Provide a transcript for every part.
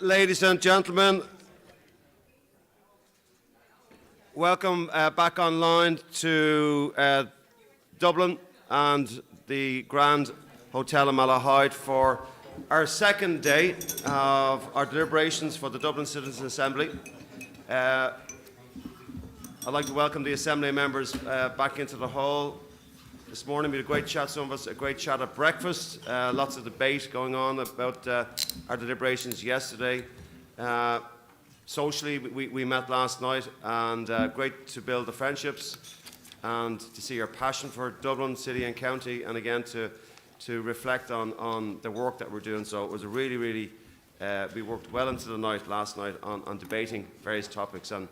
Ladies and gentlemen, welcome back online to Dublin and the Grand Hotel in Malahide for our second day of our deliberations for the Dublin Citizens' Assembly. I'd like to welcome the Assembly members back into the hall. This morning we had a great chat, some of us, a great chat at breakfast, lots of debate going on about our deliberations yesterday. Socially, we met last night, and great to build the friendships and to see your passion for Dublin City and County, and again to reflect on the work that we're doing. So it was a really, we worked well into the night last night on debating various topics, and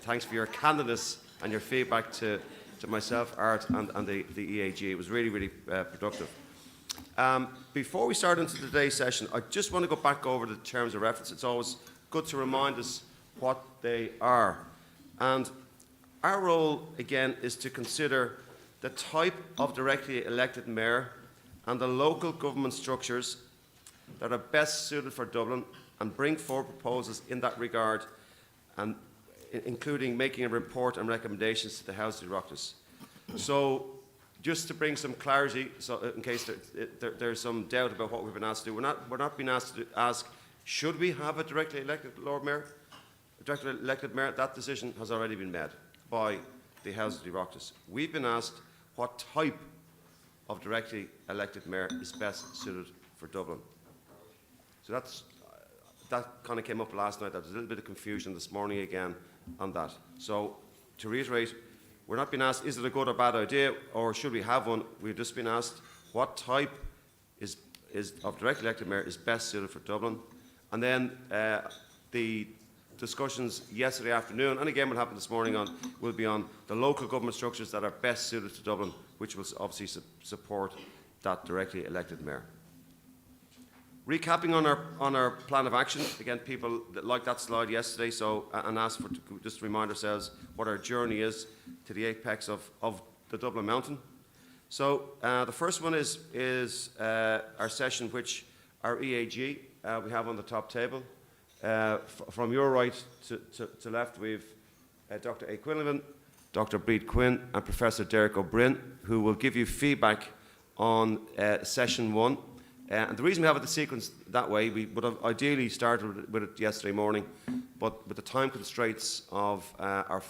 thanks for your candidness and your feedback to myself, Art, and the EAG. It was really productive. Before we start into today's session, I just want to go back over the terms of reference. It's always good to remind us what they are. And our role, again, is to consider the type of directly elected mayor and the local government structures that are best suited for Dublin, and bring forward proposals in that regard, and including making a report and recommendations to the House of Oireachtas. So, just to bring some clarity, so in case there's some doubt about what we've been asked to do, we're not being asked to ask, should we have a directly elected Lord Mayor? A directly elected Mayor? That decision has already been made by the House of Oireachtas. We've been asked what type of directly elected Mayor is best suited for Dublin. So that kind of came up last night. There was a little bit of confusion this morning again on that. So, to reiterate, we're not being asked, is it a good or bad idea, or should we have one? We've just been asked what type of directly elected mayor is best suited for Dublin. And then the discussions yesterday afternoon, and again what happened this morning, will be on the local government structures that are best suited to Dublin, which will obviously support that directly elected mayor. Recapping on our plan of action, again, people that liked that slide yesterday, so and asked for just to remind ourselves what our journey is to the apex of the Dublin Mountain. So the first one is our session, which our EAG we have on the top table. From your right to left, we've Dr. A. Quinlivan, Dr. Breed Quinn, and Professor Derek O'Brien, who will give you feedback on session one. And the reason we have it the sequence that way, we would have ideally started with it yesterday morning, but with the time constraints of our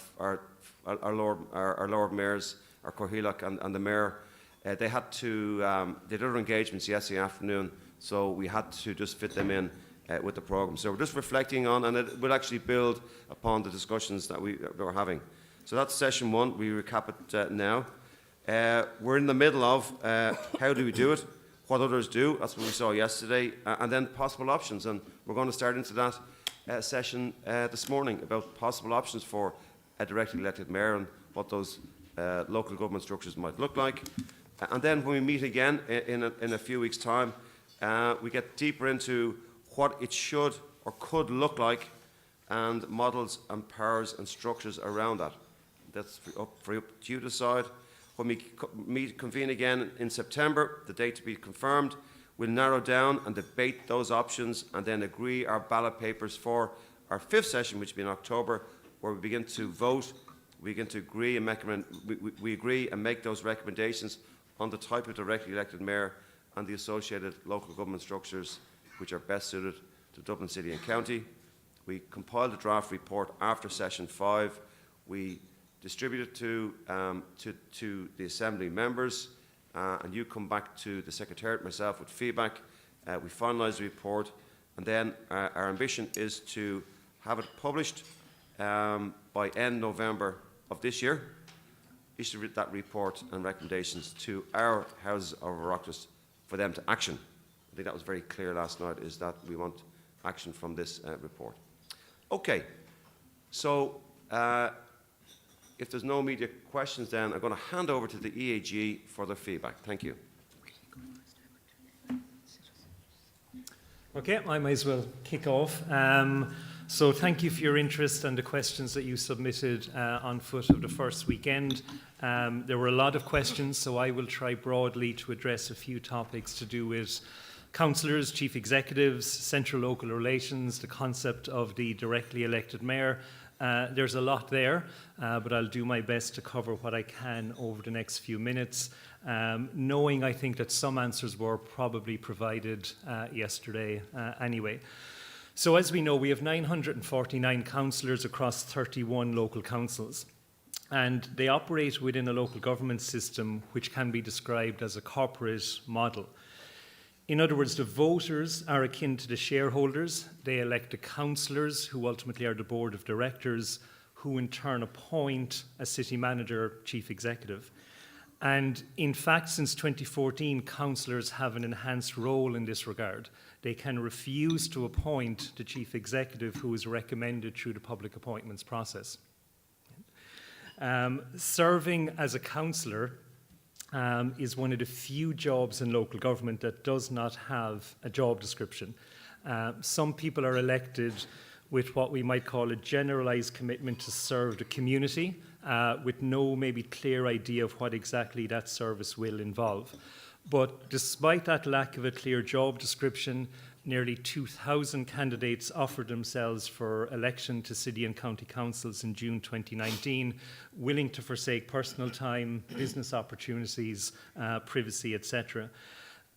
Lord Mayors, our Cathaoirleach and the Mayor, they did other engagements yesterday afternoon, so we had to just fit them in with the programme. So we're just reflecting on, and it will actually build upon the discussions that we're having. So that's session one. We recap it now. We're in the middle of how do we do it, what others do, that's what we saw yesterday, and then possible options. And we're going to start into that session this morning about possible options for a directly elected mayor and what those local government structures might look like. And then when we meet again in a few weeks' time, we get deeper into what it should or could look like, and models and powers and structures around that. That's for you to decide. When we convene again in September, the date to be confirmed, we'll narrow down and debate those options, and then agree our ballot papers for our fifth session, which will be in October, where we begin to vote, we begin to agree and we agree and make those recommendations on the type of directly elected mayor and the associated local government structures which are best suited to Dublin City and County. We compiled a draft report after session 5. We distribute it to the Assembly members, and you come back to the Secretariat, myself, with feedback. We finalise the report, and then our ambition is to have it published by end November of this year, issue that report and recommendations to our Houses of Oireachtas for them to action. I think that was very clear last night, is that we want action from this report. Okay, so if there's no immediate questions, then I'm going to hand over to the EAG for their feedback. Thank you. Okay, I might as well kick off. So thank you for your interest and the questions that you submitted on foot of the first weekend. There were a lot of questions, so I will try broadly to address a few topics to do with councillors, chief executives, central local relations, the concept of the directly elected mayor. There's a lot there, but I'll do my best to cover what I can over the next few minutes, knowing I think that some answers were probably provided yesterday anyway. So as we know, we have 949 councillors across 31 local councils, and they operate within a local government system which can be described as a corporate model. In other words, the voters are akin to the shareholders. They elect the councillors, who ultimately are the board of directors, who in turn appoint a city manager, chief executive. And in fact, since 2014, councillors have an enhanced role in this regard. They can refuse to appoint the chief executive who is recommended through the public appointments process. Serving as a councillor is one of the few jobs in local government that does not have a job description. Some people are elected with what we might call a generalised commitment to serve the community, with no maybe clear idea of what exactly that service will involve. But despite that lack of a clear job description, nearly 2,000 candidates offered themselves for election to city and county councils in June 2019, willing to forsake personal time, business opportunities, privacy, etc.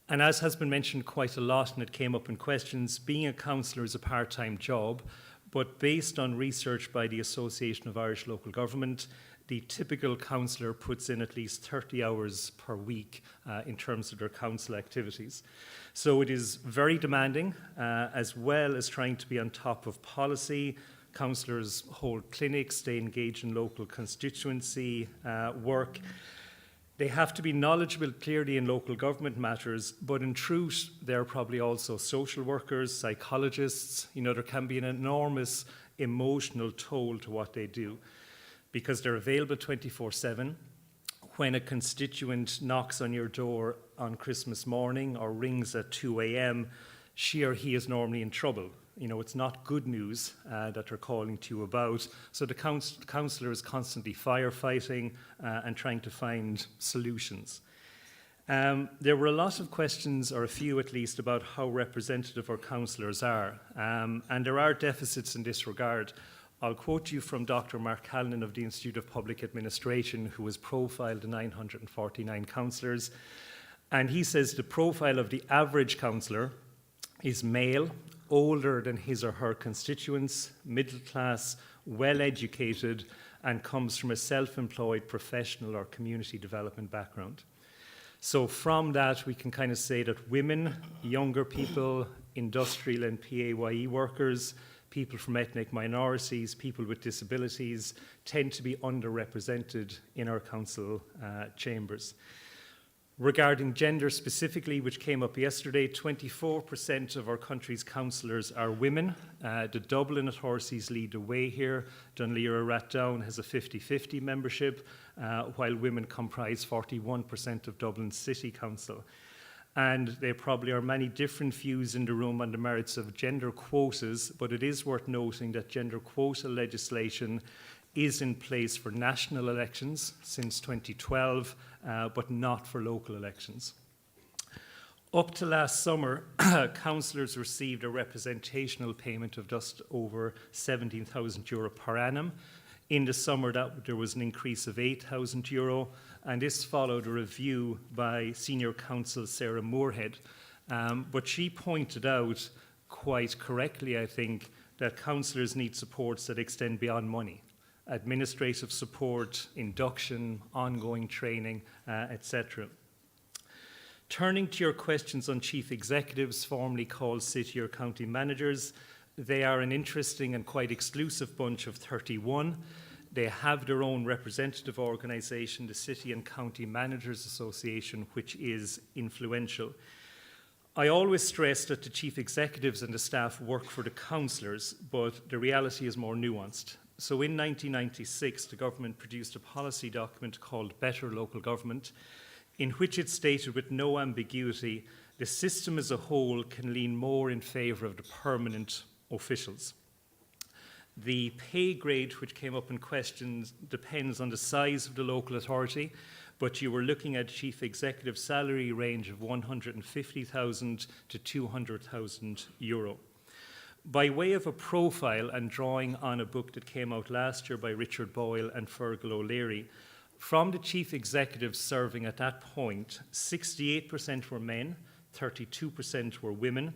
And as has been mentioned quite a lot, and it came up in questions, being a councillor is a part-time job, but based on research by the Association of Irish Local Government, the typical councillor puts in at least 30 hours per week in terms of their council activities. So it is very demanding, as well as trying to be on top of policy. Councillors hold clinics, they engage in local constituency work. They have to be knowledgeable clearly in local government matters, but in truth, they're probably also social workers, psychologists. You know, there can be an enormous emotional toll to what they do, because they're available 24/7. When a constituent knocks on your door on Christmas morning or rings at 2 a.m., she or he is normally in trouble. You know, it's not good news that they're calling to you about. So the councillor is constantly firefighting and trying to find solutions. There were a lot of questions, or a few at least, about how representative our councillors are. And there are deficits in this regard. I'll quote you from Dr. Mark Callinan of the Institute of Public Administration, who has profiled the 949 councillors. And he says the profile of the average councillor is male, older than his or her constituents, middle class, well educated, and comes from a self-employed professional or community development background. So from that, we can kind of say that women, younger people, industrial and PAYE workers, people from ethnic minorities, people with disabilities, tend to be underrepresented in our council chambers. Regarding gender specifically, which came up yesterday, 24% of our country's councillors are women. The Dublin authorities lead the way here. Dún Laoghaire-Rathdown has a 50-50 membership, while women comprise 41% of Dublin's City Council. And there probably are many different views in the room on the merits of gender quotas, but it is worth noting that gender quota legislation is in place for national elections since 2012, but not for local elections. Up to last summer, councillors received a representational payment of just over €17,000 per annum. In the summer, there was an increase of €8,000, and this followed a review by Senior Counsel Sarah Moorhead. But she pointed out, quite correctly, I think, that councillors need supports that extend beyond money. Administrative support, induction, ongoing training, etc. Turning to your questions on chief executives, formerly called city or county managers, they are an interesting and quite exclusive bunch of 31. They have their own representative organisation, the City and County Managers Association, which is influential. I always stress that the chief executives and the staff work for the councillors, but the reality is more nuanced. So in 1996, the government produced a policy document called Better Local Government, in which it stated with no ambiguity, the system as a whole can lean more in favour of the permanent officials. The pay grade, which came up in questions, depends on the size of the local authority, but you were looking at chief executive salary range of 150,000 to 200,000 euro. By way of a profile and drawing on a book that came out last year by Richard Boyle and Fergal O'Leary, from the chief executives serving at that point, 68% were men, 32% were women.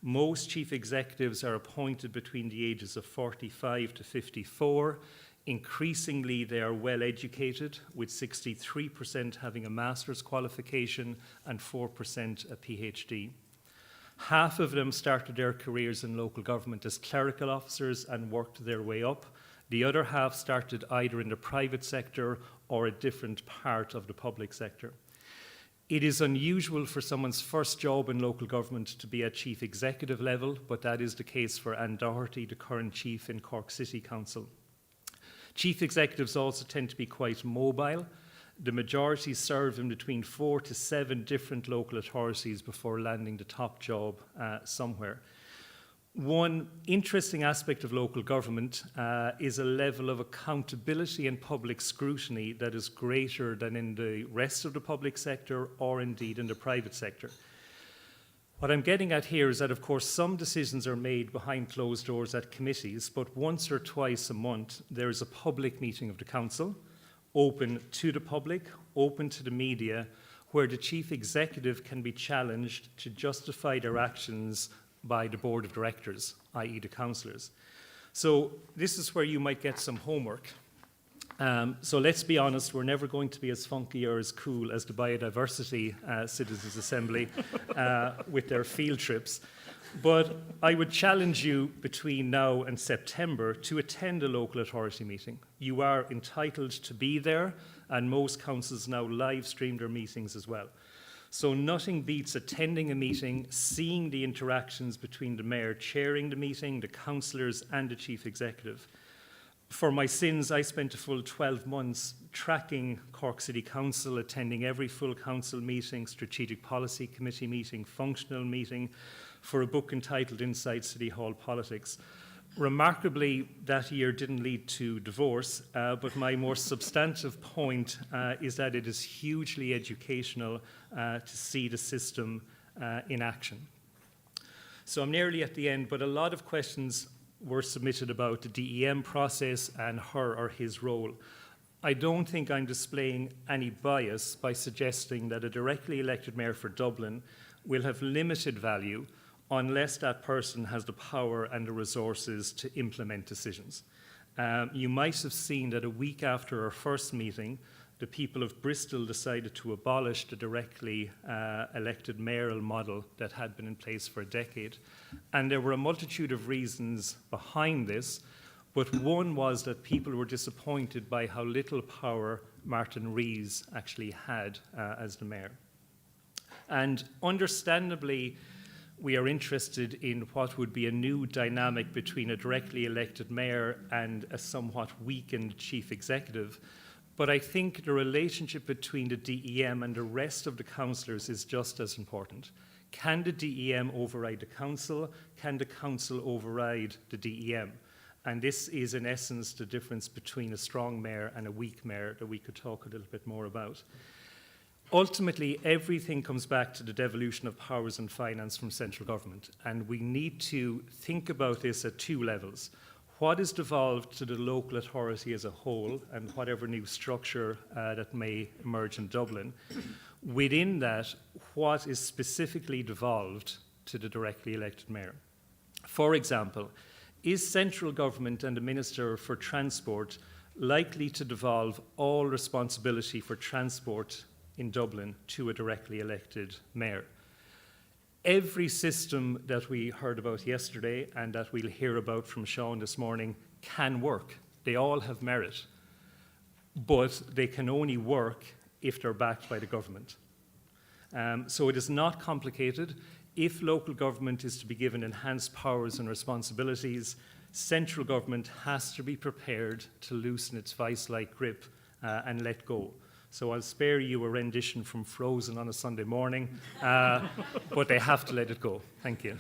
Most chief executives are appointed between the ages of 45 to 54. Increasingly, they are well educated, with 63% having a master's qualification and 4% a PhD. Half of them started their careers in local government as clerical officers and worked their way up. The other half started either in the private sector or a different part of the public sector. It is unusual for someone's first job in local government to be at chief executive level, but that is the case for Anne Doherty, the current chief in Cork City Council. Chief executives also tend to be quite mobile. The majority serve in between 4 to 7 different local authorities before landing the top job somewhere. One interesting aspect of local government is a level of accountability and public scrutiny that is greater than in the rest of the public sector or indeed in the private sector. What I'm getting at here is that, of course, some decisions are made behind closed doors at committees, but once or twice a month there is a public meeting of the council, open to the public, open to the media, where the chief executive can be challenged to justify their actions by the board of directors, i.e. the councillors. So this is where you might get some homework. So let's be honest, we're never going to be as funky or as cool as the Biodiversity Citizens Assembly with their field trips. But I would challenge you between now and September to attend a local authority meeting. You are entitled to be there, and most councils now live stream their meetings as well. So nothing beats attending a meeting, seeing the interactions between the mayor chairing the meeting, the councillors and the chief executive. For my sins, I spent a full 12 months tracking Cork City Council, attending every full council meeting, strategic policy committee meeting, functional meeting, for a book entitled Inside City Hall Politics. Remarkably, that year didn't lead to divorce, but my more substantive point is that it is hugely educational to see the system in action. So I'm nearly at the end, but a lot of questions were submitted about the DEM process and her or his role. I don't think I'm displaying any bias by suggesting that a directly elected mayor for Dublin will have limited value unless that person has the power and the resources to implement decisions. You might have seen that a week after our first meeting, the people of Bristol decided to abolish the directly elected mayoral model that had been in place for a decade. And there were a multitude of reasons behind this, but one was that people were disappointed by how little power Martin Rees actually had as the mayor. And understandably, we are interested in what would be a new dynamic between a directly elected mayor and a somewhat weakened chief executive. But I think the relationship between the DEM and the rest of the councillors is just as important. Can the DEM override the council? Can the council override the DEM? And this is, in essence, the difference between a strong mayor and a weak mayor that we could talk a little bit more about. Ultimately, everything comes back to the devolution of powers and finance from central government. And we need to think about this at two levels. What is devolved to the local authority as a whole, and whatever new structure that may emerge in Dublin? Within that, what is specifically devolved to the directly elected mayor? For example, is central government and the Minister for Transport likely to devolve all responsibility for transport in Dublin to a directly elected mayor? Every system that we heard about yesterday and that we'll hear about from Sean this morning can work. They all have merit, but they can only work if they're backed by the government. So it is not complicated. If local government is to be given enhanced powers and responsibilities, central government has to be prepared to loosen its vice-like grip and let go. So I'll spare you a rendition from Frozen on a Sunday morning, but they have to let it go. Thank you.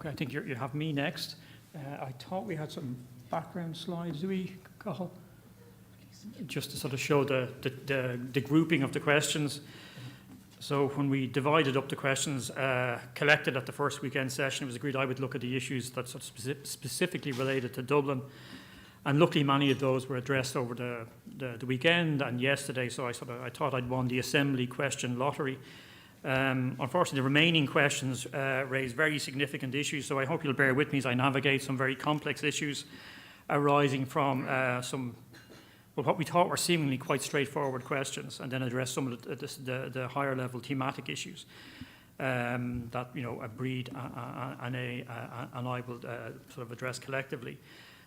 Okay, I think you have me next. I thought we had some background slides. Do we, Cathal? Just to sort of show the grouping of the questions. So when we divided up the questions collected at the first weekend session, it was agreed I would look at the issues that sort of specifically related to Dublin. And luckily, many of those were addressed over the weekend and yesterday. So I thought I'd won the Assembly question lottery. Unfortunately, the remaining questions raise very significant issues. So I hope you'll bear with me as I navigate some very complex issues arising from what we thought were seemingly quite straightforward questions, and then address some of the higher level thematic issues that Breed and I will sort of address collectively.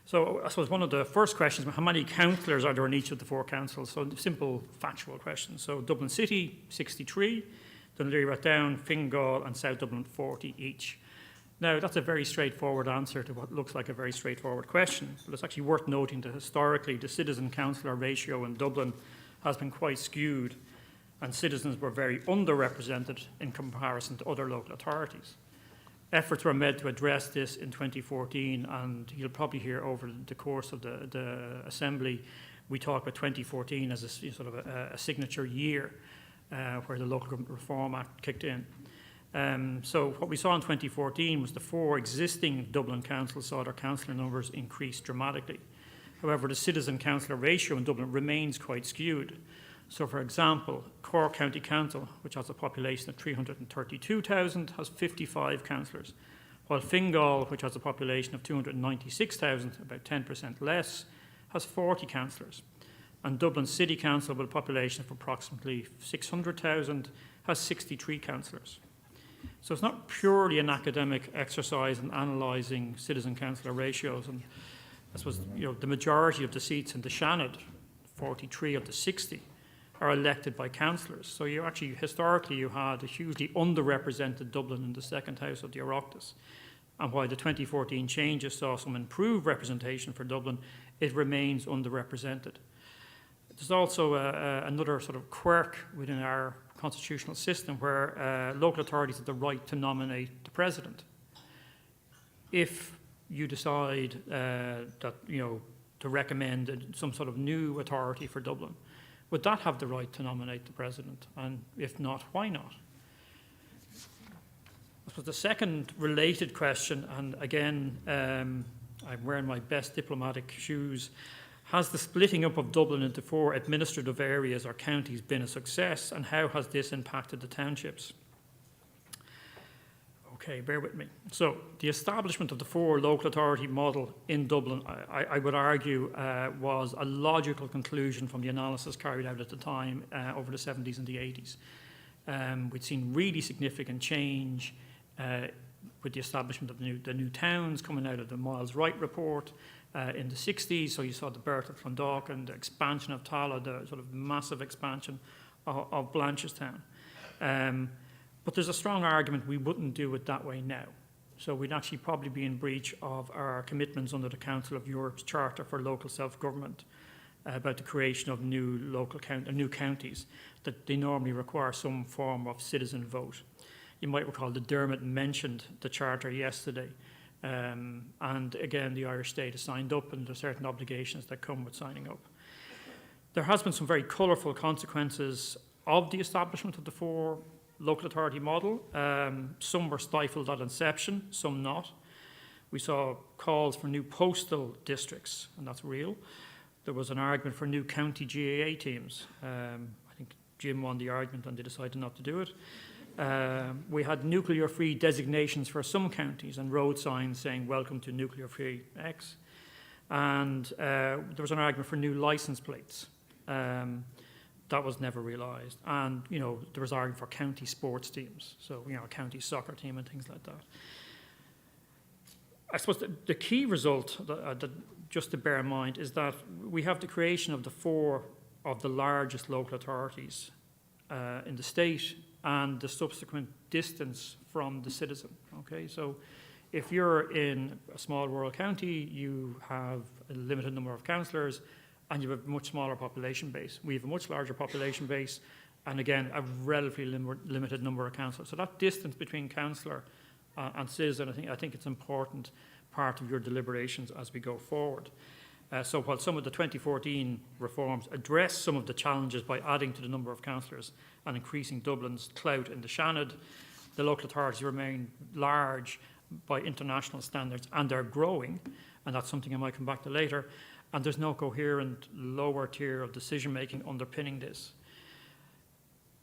So I suppose one of the first questions, how many councillors are there in each of the 4 councils? So simple factual questions. So Dublin City, 63, Dún Laoghaire, Fingal and South Dublin, 40 each. Now, that's a very straightforward answer to what looks like a very straightforward question, but it's actually worth noting that historically the citizen-councillor ratio in Dublin has been quite skewed, and citizens were very underrepresented in comparison to other local authorities. Efforts were made to address this in 2014, and you'll probably hear over the course of the Assembly, we talk about 2014 as a sort of a signature year where the Local Government Reform Act kicked in. So what we saw in 2014 was the 4 existing Dublin councils saw their councillor numbers increase dramatically. However, the citizen-councillor ratio in Dublin remains quite skewed. So, for example, Cork County Council, which has a population of 332,000, has 55 councillors, while Fingal, which has a population of 296,000, about 10% less, has 40 councillors. And Dublin City Council, with a population of approximately 600,000, has 63 councillors. So it's not purely an academic exercise in analysing citizen-councillor ratios. And I suppose the majority of the seats in the Seanad, 43 of the 60, are elected by councillors. So you actually, historically, you had a hugely underrepresented Dublin in the second house of the Oireachtas. And while the 2014 changes saw some improved representation for Dublin, it remains underrepresented. There's also another sort of quirk within our constitutional system where local authorities have the right to nominate the president. If you decide that, to recommend some sort of new authority for Dublin, would that have the right to nominate the president? And if not, why not? I suppose the second related question, and again, I'm wearing my best diplomatic shoes, has the splitting up of Dublin into 4 administrative areas or counties been a success, and how has this impacted the townships? Okay, bear with me. So, the establishment of the 4 local authority model in Dublin, I would argue, was a logical conclusion from the analysis carried out at the time over the 70s and the 80s. We'd seen really significant change with the establishment of the new towns coming out of the Miles Wright report in the 60s. So you saw the birth of Clondalkin, the expansion of Tallaght, the sort of massive expansion of Blanchardstown. But there's a strong argument we wouldn't do it that way now. So we'd actually probably be in breach of our commitments under the Council of Europe's Charter for Local Self-Government about the creation of new counties, that they normally require some form of citizen vote. You might recall that Dermot mentioned the Charter yesterday. And again, the Irish state has signed up, and there are certain obligations that come with signing up. There has been some very colourful consequences of the establishment of the 4 local authority model. Some were stifled at inception, some not. We saw calls for new postal districts, and that's real. There was an argument for new county GAA teams. I think Jim won the argument and they decided not to do it. We had nuclear-free designations for some counties and road signs saying welcome to nuclear-free X. And there was an argument for new licence plates. That was never realised. And, there was argument for county sports teams. So, a county soccer team and things like that. I suppose the key result, that just to bear in mind, is that we have the creation of the 4 of the largest local authorities in the state and the subsequent distance from the citizen. Okay, so if you're in a small rural county, you have a limited number of councillors and you have a much smaller population base. We have a much larger population base and again, a relatively limited number of councillors. So that distance between councillor and citizen. I think it's an important part of your deliberations as we go forward. So while some of the 2014 reforms address some of the challenges by adding to the number of councillors and increasing Dublin's clout in the Seanad, the local authorities remain large by international standards, and they're growing, and that's something I might come back to later, and there's no coherent lower tier of decision-making underpinning this.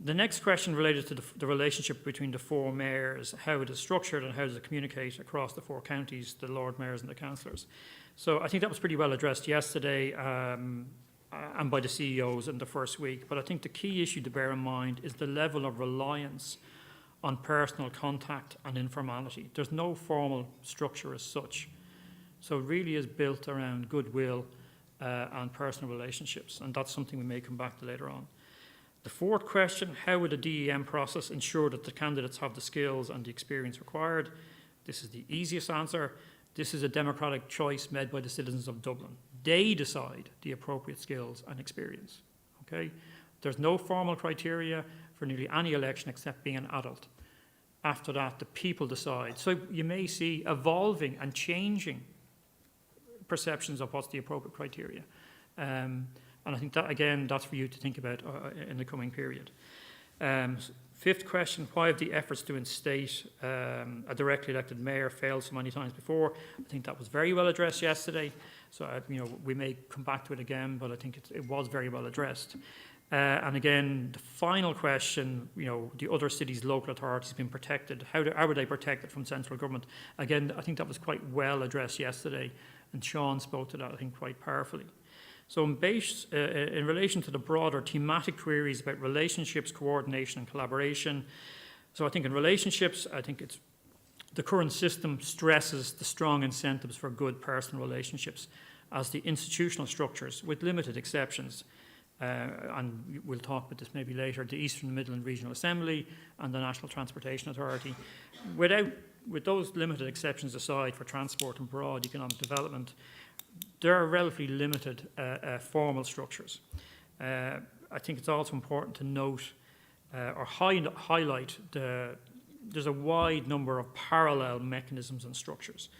The next question related to the relationship between the four mayors, how it is structured and how does it communicate across the four counties, the Lord Mayors and the councillors. So I think that was pretty well addressed yesterday and by the CEOs in the first week, but I think the key issue to bear in mind is the level of reliance on personal contact and informality. There's no formal structure as such. So it really is built around goodwill and personal relationships, and that's something we may come back to later on. The fourth question, how would a DEM process ensure that the candidates have the skills and the experience required? This is the easiest answer. This is a democratic choice made by the citizens of Dublin. They decide the appropriate skills and experience. Okay? There's no formal criteria for nearly any election except being an adult. After that, the people decide. So you may see evolving and changing perceptions of what's the appropriate criteria. And I think that, again, that's for you to think about in the coming period. Fifth question, why have the efforts to instate a directly elected mayor failed so many times before? I think that was very well addressed yesterday. So, we may come back to it again, but I think it was very well addressed. And again, the final question, the other cities' local authorities been protected. How are they protected from central government? Again, I think that was quite well addressed yesterday, and Sean spoke to that, I think, quite powerfully. So in relation to the broader thematic queries about relationships, coordination and collaboration, so I think in relationships, I think the current system stresses the strong incentives for good personal relationships as the institutional structures, with limited exceptions, and we'll talk about this maybe later, the Eastern and Midland Regional Assembly and the National Transportation Authority. With those limited exceptions aside for transport and broad economic development, there are relatively limited formal structures. I think it's also important to note or highlight there's a wide number of parallel mechanisms and structures.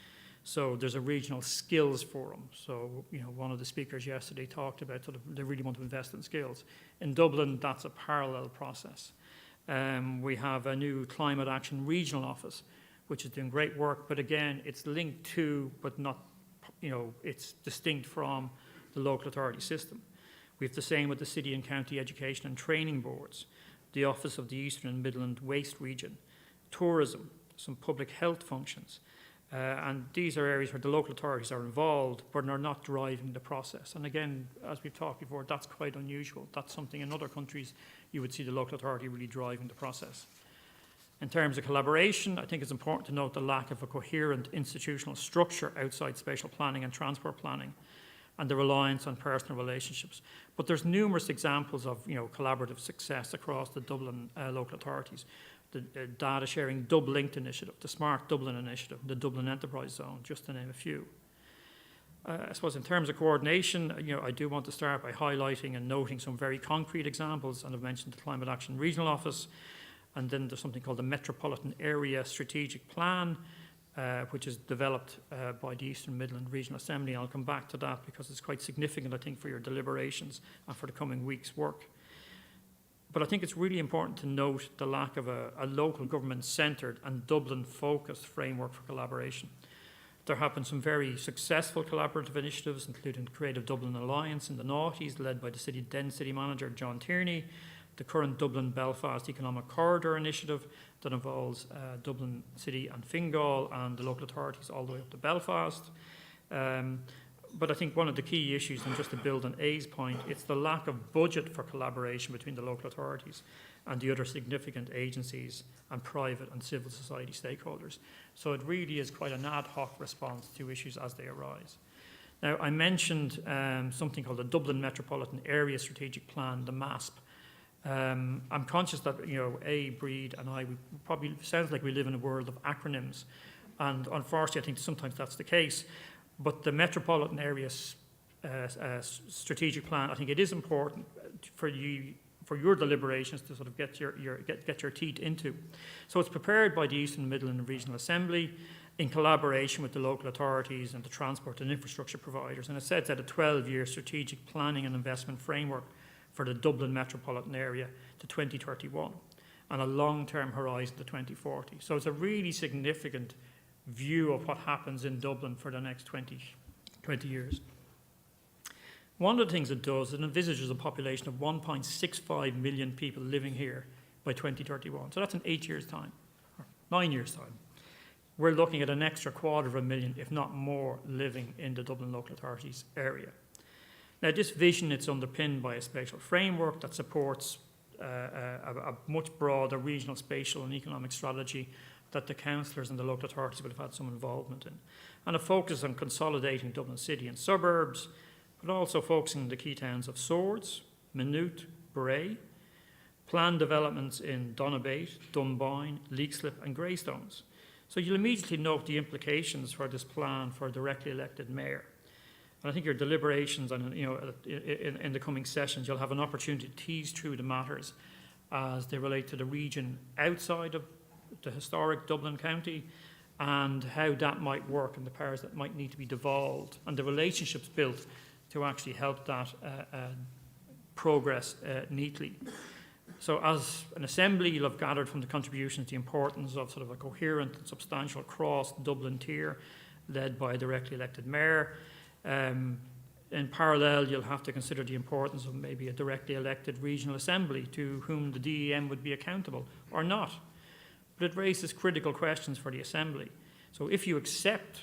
So there's a regional skills forum. So, one of the speakers yesterday talked about they really want to invest in skills. In Dublin, that's a parallel process. We have a new climate action regional office, which is doing great work, but again, it's linked to, but not, it's distinct from the local authority system. We have the same with the city and county education and training boards, the Office of the Eastern and Midland Waste Region, tourism, some public health functions. And these are areas where the local authorities are involved, but are not driving the process. And again, as we've talked before, that's quite unusual. That's something in other countries you would see the local authority really driving the process. In terms of collaboration, I think it's important to note the lack of a coherent institutional structure outside spatial planning and transport planning, and the reliance on personal relationships. But there's numerous examples of collaborative success across the Dublin local authorities. The data sharing DubLinked initiative, the Smart Dublin initiative, the Dublin Enterprise Zone, just to name a few. I suppose in terms of coordination, I do want to start by highlighting and noting some very concrete examples, and I've mentioned the Climate Action Regional Office, and then there's something called the Metropolitan Area Strategic Plan, which is developed by the Eastern Midland Regional Assembly. And I'll come back to that because it's quite significant, I think, for your deliberations and for the coming week's work. But I think it's really important to note the lack of a local government-centred and Dublin-focused framework for collaboration. There have been some very successful collaborative initiatives, including the Creative Dublin Alliance in the noughties, led by the then City Manager John Tierney, the current Dublin-Belfast Economic Corridor initiative that involves Dublin City and Fingal and the local authorities all the way up to Belfast. But I think one of the key issues, and just to build on A's point, it's the lack of budget for collaboration between the local authorities and the other significant agencies and private and civil society stakeholders. So it really is quite an ad hoc response to issues as they arise. Now, I mentioned something called the Dublin Metropolitan Area Strategic Plan, the MASP. I'm conscious that, Breed and I, we probably sounds like we live in a world of acronyms. And unfortunately, I think sometimes that's the case. But the Metropolitan Area Strategic Plan, I think it is important for your deliberations to sort of get your teeth into. So it's prepared by the Eastern Midland Regional Assembly in collaboration with the local authorities and the transport and infrastructure providers, and it sets out a 12-year strategic planning and investment framework for the Dublin metropolitan area to 2031 and a long-term horizon to 2040. So it's a really significant view of what happens in Dublin for the next 20 years. One of the things it does, it envisages a population of 1.65 million people living here by 2031. So that's in 8 years' time, or 9 years' time. We're looking at an extra 250,000, if not more, living in the Dublin Local Authorities area. Now, this vision, it's underpinned by a spatial framework that supports a much broader regional, spatial and economic strategy that the councillors and the local authorities will have had some involvement in. And a focus on consolidating Dublin city and suburbs, but also focusing on the key towns of Swords, Maynooth, Bray, planned developments in Donabate, Dunboyne, Leixlip and Greystones. So you'll immediately note the implications for this plan for a directly elected mayor. And I think your deliberations and in the coming sessions, you'll have an opportunity to tease through the matters as they relate to the region outside of the historic Dublin County and how that might work and the powers that might need to be devolved and the relationships built to actually help that progress neatly. So as an assembly, you'll have gathered from the contributions the importance of sort of a coherent and substantial cross-Dublin tier led by a directly elected mayor. In parallel, you'll have to consider the importance of maybe a directly elected regional assembly to whom the DEM would be accountable or not. But it raises critical questions for the assembly. So if you accept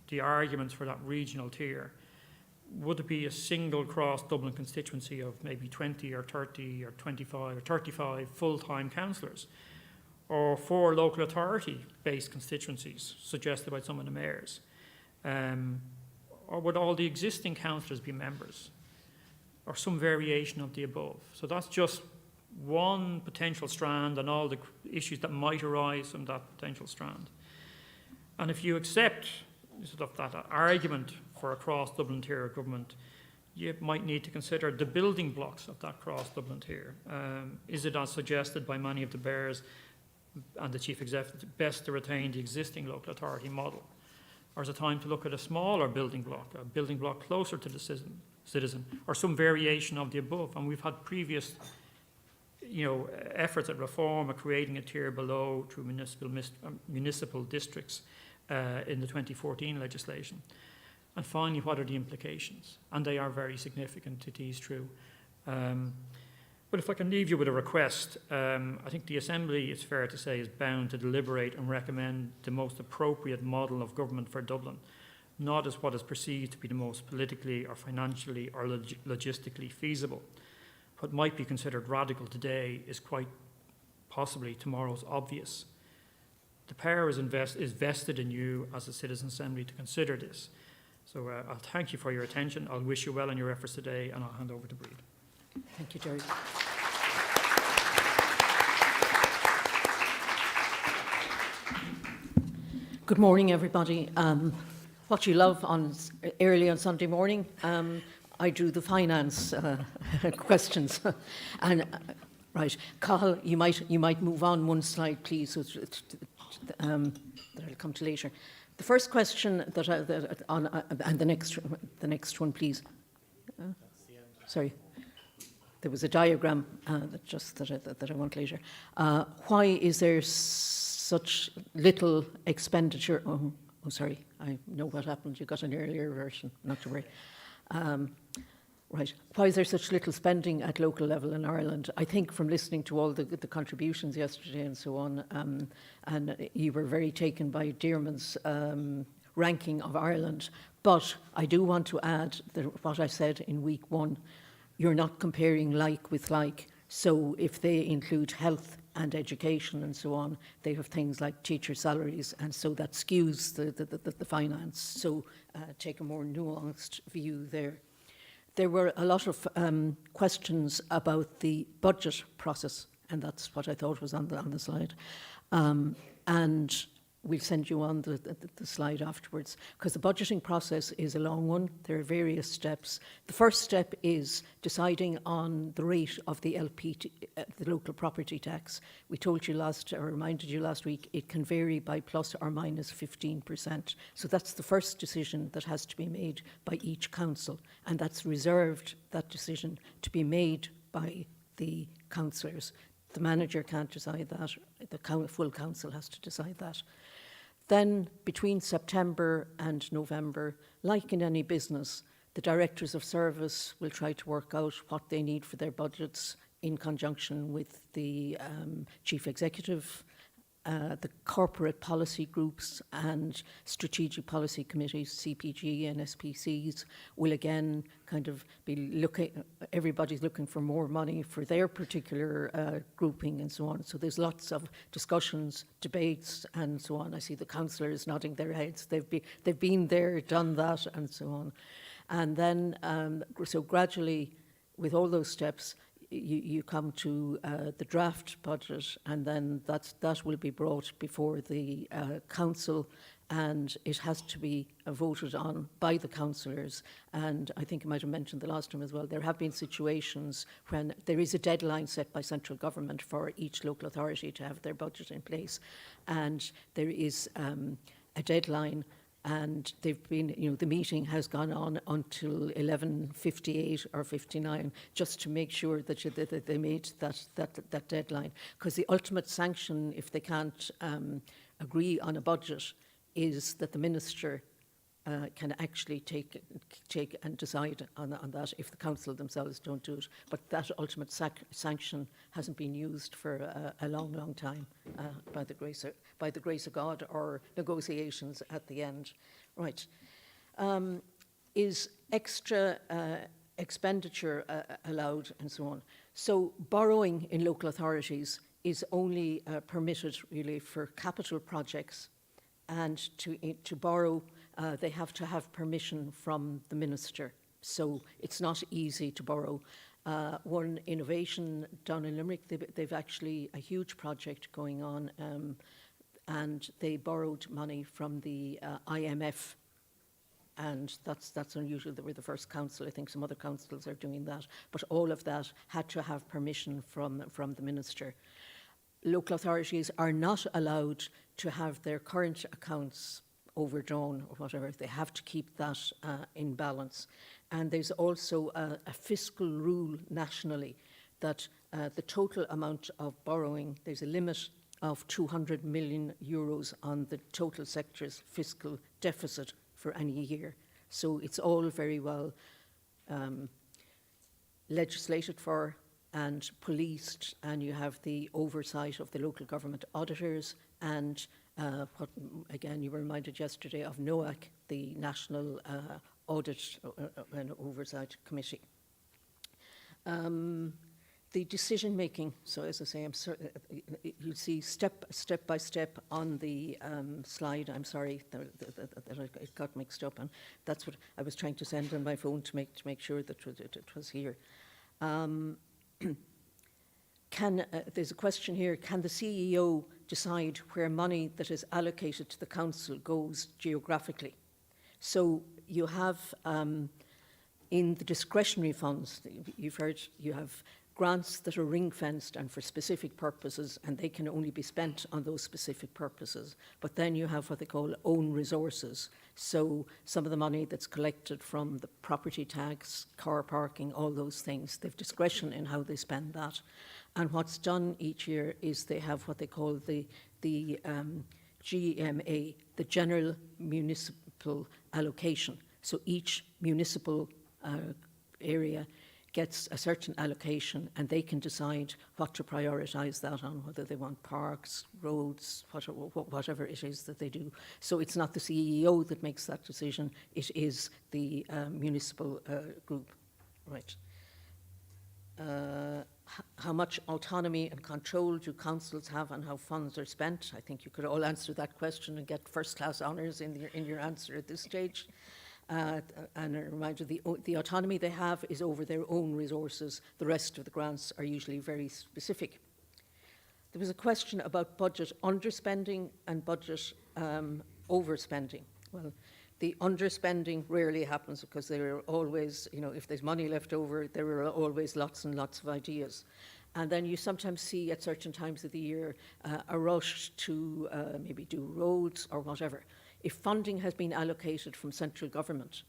the arguments for that regional tier, would it be a single cross Dublin constituency of maybe 20 or 30 or 25 or 35 full-time councillors, or 4 local authority-based constituencies suggested by some of the mayors? Or would all the existing councillors be members, or some variation of the above? So that's just one potential strand and all the issues that might arise from that potential strand. And if you accept sort of that argument for a cross-Dublin tier of government, you might need to consider the building blocks of that cross-Dublin tier. Is it as suggested by many of the bears and the chief executive best to retain the existing local authority model? Or is it time to look at a smaller building block closer to the citizen, or some variation of the above? And we've had previous efforts at reform of creating a tier below through municipal districts in the 2014 legislation. And finally, what are the implications? And they are very significant to tease through. But if I can leave you with a request, I think the Assembly, it's fair to say, is bound to deliberate and recommend the most appropriate model of government for Dublin, not as what is perceived to be the most politically or financially or logistically feasible. What might be considered radical today is quite possibly tomorrow's obvious. The power is vested in you as a Citizen Assembly to consider this. So I'll thank you for your attention. I'll wish you well in your efforts today, and I'll hand over to Breed. Thank you, Jerry. Good morning, everybody. What you love early on Sunday morning, I drew the finance questions. And right, Cathal, you might move on one slide, please. That I'll come to later. The first question and the next one, please. Sorry. There was a diagram that I want later. Why is there such little expenditure? Oh, sorry, I know what happened. You got an earlier version, not to worry. Right. Why is there such little spending at local level in Ireland? I think from listening to all the contributions yesterday and so on, and you were very taken by Diarmaid's ranking of Ireland. But I do want to add that what I said in week 1. You're not comparing like with like. So if they include health and education and so on, they have things like teacher salaries, and so that skews the finance. So take a more nuanced view there. There were a lot of questions about the budget process, and that's what I thought was on the slide. And we'll send you on the slide afterwards, because the budgeting process is a long one. There are various steps. The first step is deciding on the rate of the LPT, the local property tax. We told you reminded you last week, it can vary by plus or minus 15%. So that's the first decision that has to be made by each council, and that's reserved, that decision, to be made by the councillors. The manager can't decide that, the full council has to decide that. Then, between September and November, like in any business, the directors of service will try to work out what they need for their budgets in conjunction with the chief executive, the corporate policy groups and strategic policy committees, CPG and SPCs, will again kind of be looking, everybody's looking for more money for their particular grouping and so on. So there's lots of discussions, debates and so on. I see the councillors nodding their heads. They've been there, done that and so on. And then, so gradually, with all those steps, you come to the draft budget, and then that will be brought before the council, and it has to be voted on by the councillors. And I think I might have mentioned the last time as well, there have been situations when there is a deadline set by central government for each local authority to have their budget in place, and there is a deadline. And they've been, the meeting has gone on until 11:58 or 59, just to make sure that they made that deadline. Because the ultimate sanction, if they can't agree on a budget, is that the minister can actually take and decide on that if the council themselves don't do it. But that ultimate sanction hasn't been used for a long, long time, by the grace of God, or negotiations at the end. Right. Is extra expenditure allowed and so on? So borrowing in local authorities is only permitted really for capital projects, and to borrow they have to have permission from the minister. So it's not easy to borrow. One innovation down in Limerick, they've actually a huge project going on, and they borrowed money from the IMF. And that's unusual. They were the first council. I think some other councils are doing that. But all of that had to have permission from the minister. Local authorities are not allowed to have their current accounts overdrawn or whatever. They have to keep that in balance. And there's also a fiscal rule nationally that the total amount of borrowing, there's a limit of 200 million euros on the total sector's fiscal deficit for any year. So it's all very well legislated for and policed, and you have the oversight of the local government auditors, and what, again, you were reminded yesterday of NOAC, the National Audit and Oversight Committee. The decision making, so as I say, you'll see step by step on the slide. I'm sorry that it got mixed up, and that's what I was trying to send on my phone to make sure that it was here. There's a question here, can the CEO decide where money that is allocated to the council goes geographically? So you have, in the discretionary funds, you've heard, you have grants that are ring-fenced and for specific purposes, and they can only be spent on those specific purposes. But then you have what they call own resources. So some of the money that's collected from the property tax, car parking, all those things, they've discretion in how they spend that. And what's done each year is they have what they call the GMA, the General Municipal Allocation. So each municipal area gets a certain allocation, and they can decide what to prioritise that on, whether they want parks, roads, whatever it is that they do. So it's not the CEO that makes that decision, it is the municipal group. Right. How much autonomy and control do councils have on how funds are spent? I think you could all answer that question and get first-class honours in your answer at this stage. And a reminder, the autonomy they have is over their own resources. The rest of the grants are usually very specific. There was a question about budget underspending and budget overspending. Well, the underspending rarely happens because there are always, if there's money left over, there are always lots and lots of ideas. And then you sometimes see at certain times of the year a rush to maybe do roads or whatever. If funding has been allocated from central government,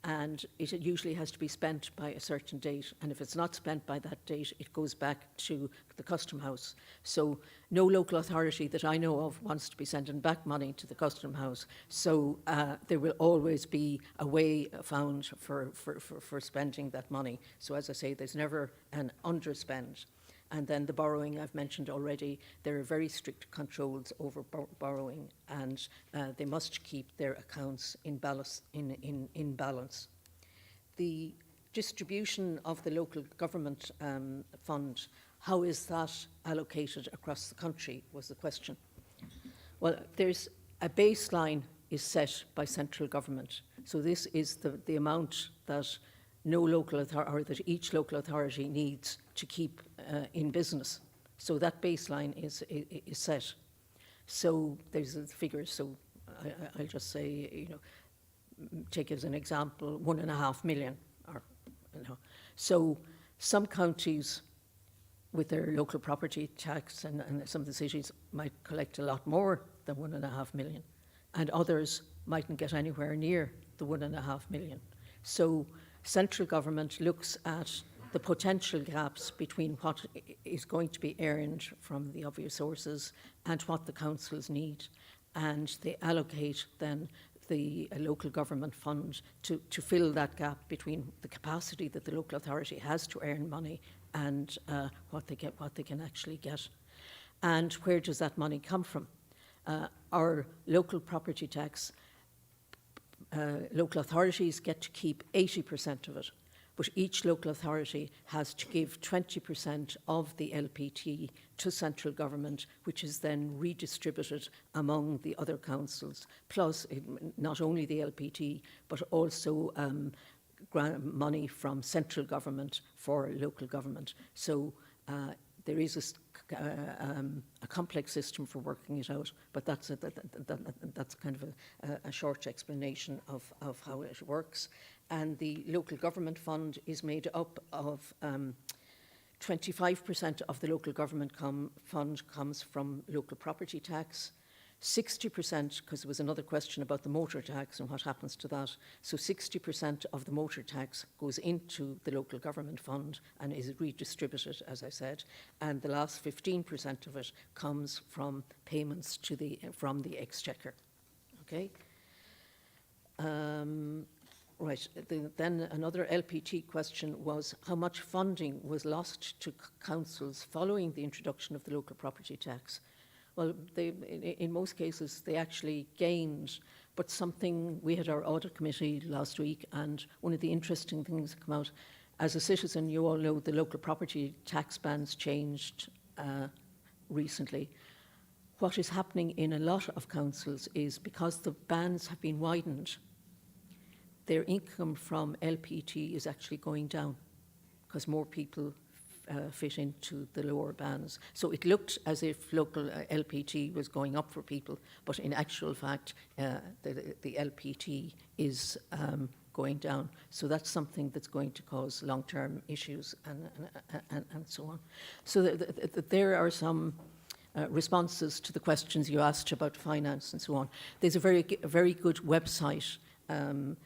and it usually has to be spent by a certain date, and if it's not spent by that date, it goes back to the Custom House. So no local authority that I know of wants to be sending back money to the Custom House. So there will always be a way found for spending that money. So as I say, there's never an underspend. And then the borrowing I've mentioned already, there are very strict controls over borrowing, and they must keep their accounts in balance. The distribution of the local government fund, how is that allocated across the country, was the question. Well, there's a baseline is set by central government. So this is the amount that no local authority, or that each local authority needs to keep in business. So that baseline is set. So there's the figures. So I'll just say, take as an example, 1.5 million. So some counties with their local property tax and some of the cities might collect a lot more than 1.5 million, and others mightn't get anywhere near the 1.5 million. So central government looks at the potential gaps between what is going to be earned from the obvious sources and what the councils need, and they allocate then the local government fund to fill that gap between the capacity that the local authority has to earn money and what they can actually get. And where does that money come from? Our local property tax, local authorities get to keep 80% of it, but each local authority has to give 20% of the LPT to central government, which is then redistributed among the other councils, plus not only the LPT, but also money from central government for local government. So there is a complex system for working it out, but that's kind of a short explanation of how it works. And the local government fund is made up of 25% of the local government fund comes from local property tax, 60%, because there was another question about the motor tax and what happens to that. So 60% of the motor tax goes into the local government fund and is redistributed, as I said. And the last 15% of it comes from payments from the Exchequer. Okay. Right. Then another LPT question was how much funding was lost to councils following the introduction of the local property tax. Well, in most cases, they actually gained, but we had our audit committee last week, and one of the interesting things that come out, as a citizen, you all know the local property tax bans changed recently. What is happening in a lot of councils is because the bans have been widened, their income from LPT is actually going down because more people fit into the lower bands. So it looked as if local LPT was going up for people, but in actual fact, the LPT is going down. So that's something that's going to cause long-term issues and so on. So there are some responses to the questions you asked about finance and so on. There's a very good website,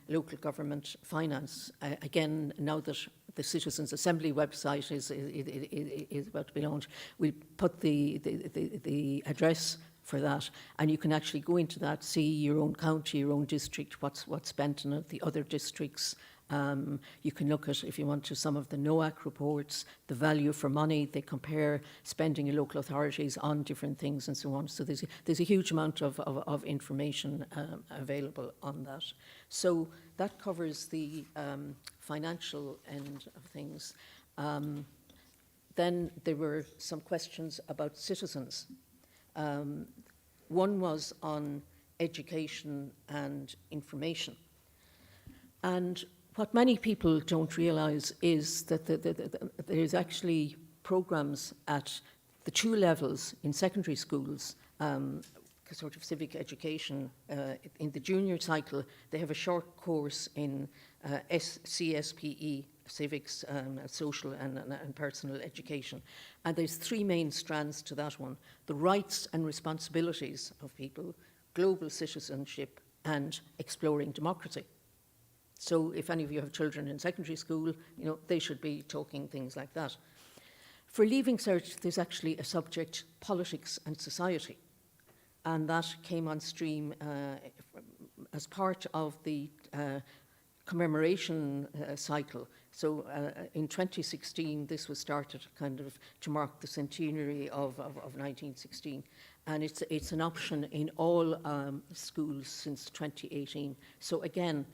local government finance. Again, now that the Citizens Assembly website is about to be launched, we'll put the address for that, and you can actually go into that, see your own county, your own district, what's spent in it, the other districts. You can look at, if you want to, some of the NOAC reports, the value for money. They compare spending in local authorities on different things and so on. So there's a huge amount of information available on that. So that covers the financial end of things. Then there were some questions about citizens. One was on education and information. And what many people don't realise is that there's actually programmes at the two levels in secondary schools, sort of civic education. In the junior cycle, they have a short course in CSPE, civics, social and personal education. And there's 3 main strands to that one: the rights and responsibilities of people, global citizenship, and exploring democracy. So if any of you have children in secondary school, they should be talking things like that. For Leaving Cert, there's actually a subject, politics and society. And that came on stream as part of the commemoration cycle. So in 2016, this was started kind of to mark the centenary of 1916. And it's an option in all schools since 2018. So again,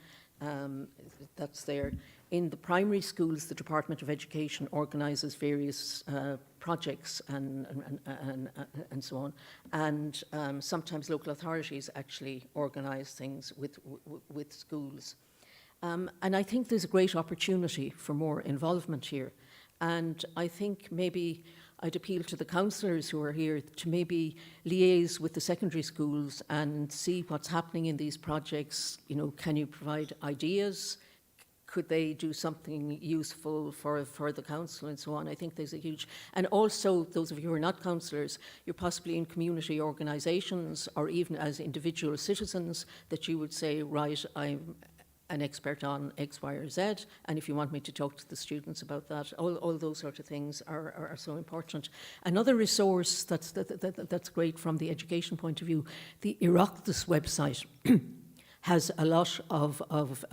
that's there. In the primary schools, the Department of Education organises various projects and so on. And sometimes local authorities actually organise things with schools. And I think there's a great opportunity for more involvement here. And I think maybe I'd appeal to the councillors who are here to maybe liaise with the secondary schools and see what's happening in these projects. Can you provide ideas? Could they do something useful for the council and so on? I think there's a huge... And also, those of you who are not councillors, you're possibly in community organisations or even as individual citizens that you would say, right, I'm an expert on X, Y, or Z, and if you want me to talk to the students about that, all those sort of things are so important. Another resource that's great from the education point of view, the Oireachtas website has a lot of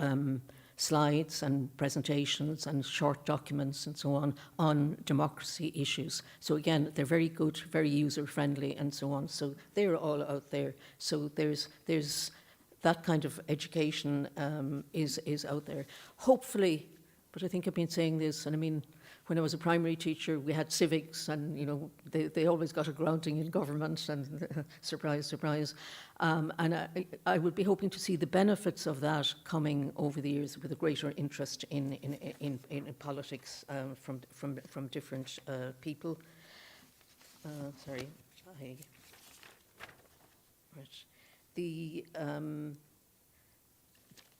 slides and presentations and short documents and so on democracy issues. So again, they're very good, very user-friendly and so on. So they're all out there. So there's that kind of education is out there. Hopefully, but I think I've been saying this, and I mean, when I was a primary teacher, we had civics, and they always got a grounding in government, and surprise, surprise. And I would be hoping to see the benefits of that coming over the years with a greater interest in politics from different people. Sorry, right.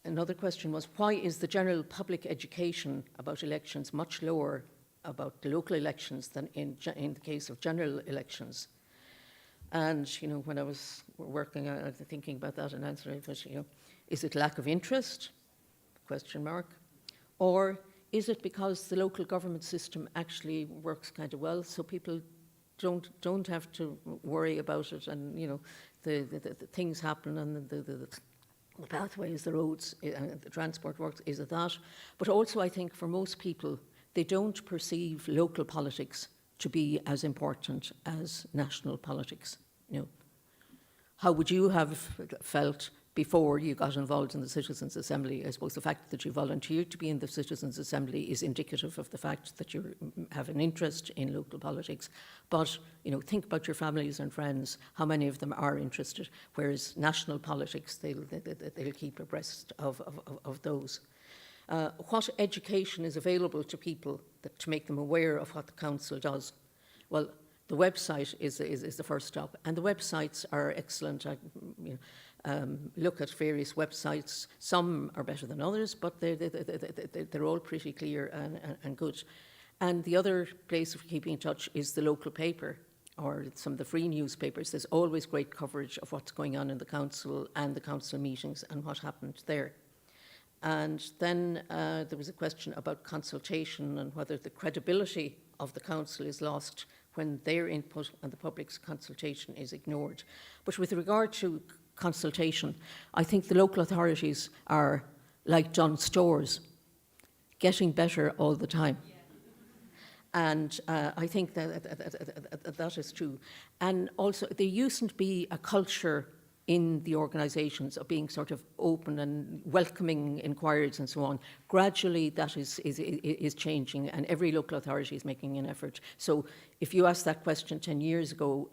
Another question was, why is the general public education about elections much lower about the local elections than in the case of general elections? And, when I was working, I was thinking about that and answering it, but, is it lack of interest? Question mark. Or is it because the local government system actually works kind of well, so people don't have to worry about it, and, the things happen, and the pathways, the roads, the transport works, is it that? But also, I think for most people, they don't perceive local politics to be as important as national politics. How would you have felt before you got involved in the Citizens' Assembly? I suppose the fact that you volunteered to be in the Citizens' Assembly is indicative of the fact that you have an interest in local politics. But, think about your families and friends, how many of them are interested, whereas national politics, they'll keep abreast of those. What education is available to people to make them aware of what the council does? Well, the website is the first stop, and the websites are excellent. Look at various websites. Some are better than others, but they're all pretty clear and good. And the other place of keeping in touch is the local paper or some of the free newspapers. There's always great coverage of what's going on in the council and the council meetings and what happened there. And then there was a question about consultation and whether the credibility of the council is lost when their input and the public's consultation is ignored. But with regard to consultation, I think the local authorities are like John Stores, getting better all the time. Yeah. And I think that is true. And also, there used to be a culture in the organisations of being sort of open and welcoming inquiries and so on. Gradually that is changing, and every local authority is making an effort. So if you asked that question 10 years ago,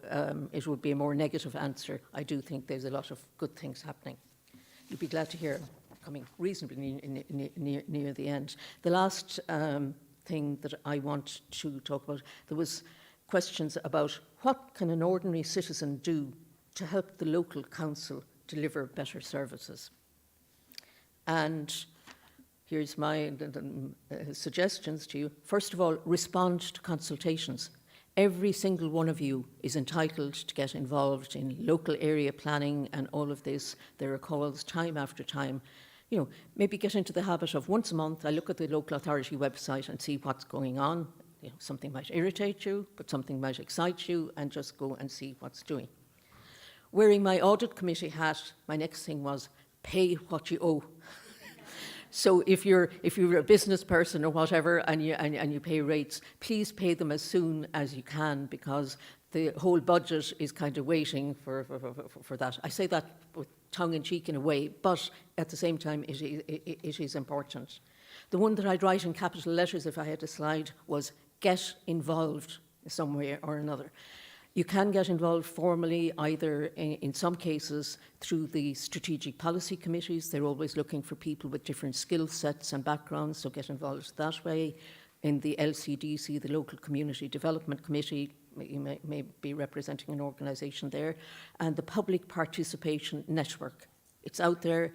it would be a more negative answer. I do think there's a lot of good things happening. You'd be glad to hear, coming reasonably near the end. The last thing that I want to talk about, there was questions about what can an ordinary citizen do to help the local council deliver better services. And here's my suggestions to you. First of all, respond to consultations. Every single one of you is entitled to get involved in local area planning and all of this. There are calls time after time. You know, maybe get into the habit of once a month, I look at the local authority website and see what's going on. You know, something might irritate you, but something might excite you, and just go and see what's doing. Wearing my audit committee hat, my next thing was pay what you owe. So if you're a business person or whatever and you pay rates, please pay them as soon as you can, because the whole budget is kind of waiting for that. I say that with tongue in cheek in a way, but at the same time it is important. The one that I'd write in capital letters if I had a slide was get involved some way or another. You can get involved formally, either in some cases through the strategic policy committees. They're always looking for people with different skill sets and backgrounds, so get involved that way. In the LCDC, the Local Community Development Committee, you may be representing an organisation there. And the Public Participation Network. It's out there.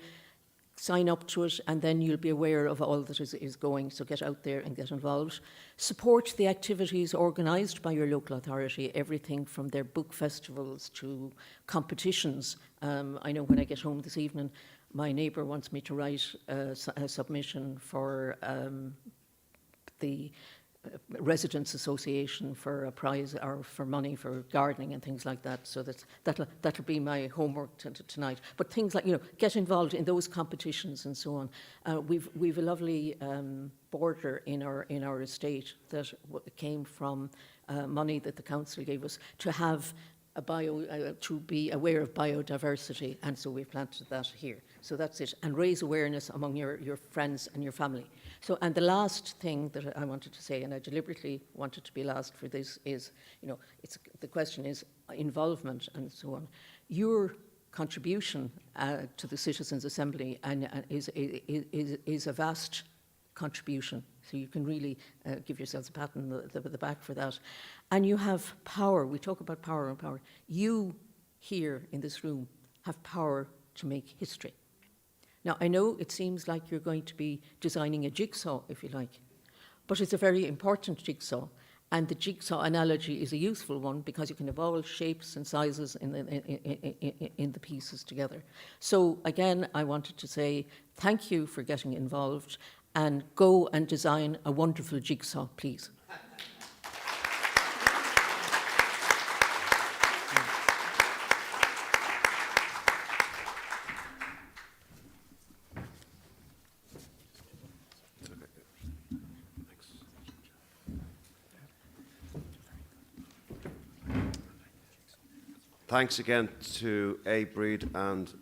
Sign up to it, and then you'll be aware of all that is going, so get out there and get involved. Support the activities organised by your local authority, everything from their book festivals to competitions. I know when I get home this evening, my neighbour wants me to write a submission for the Residents Association for a prize or for money for gardening and things like that. So that'll be my homework tonight. But things like, you know, get involved in those competitions and so on. We've a lovely border in our estate that came from money that the council gave us to have to be aware of biodiversity, and so we've planted that here. So that's it, and raise awareness among your friends and your family. So, and the last thing that I wanted to say, and I deliberately wanted to be last for this, is, you know, the question is involvement and so on. Your contribution to the Citizens' Assembly is a vast contribution. So you can really give yourselves a pat on the back for that. And you have power. We talk about power and power. You here in this room have power to make history. Now, I know it seems like you're going to be designing a jigsaw, if you like, but it's a very important jigsaw. And the jigsaw analogy is a useful one because you can have all shapes and sizes in the pieces together. So again, I wanted to say thank you for getting involved, and go and design a wonderful jigsaw, please. Thanks again to Breed and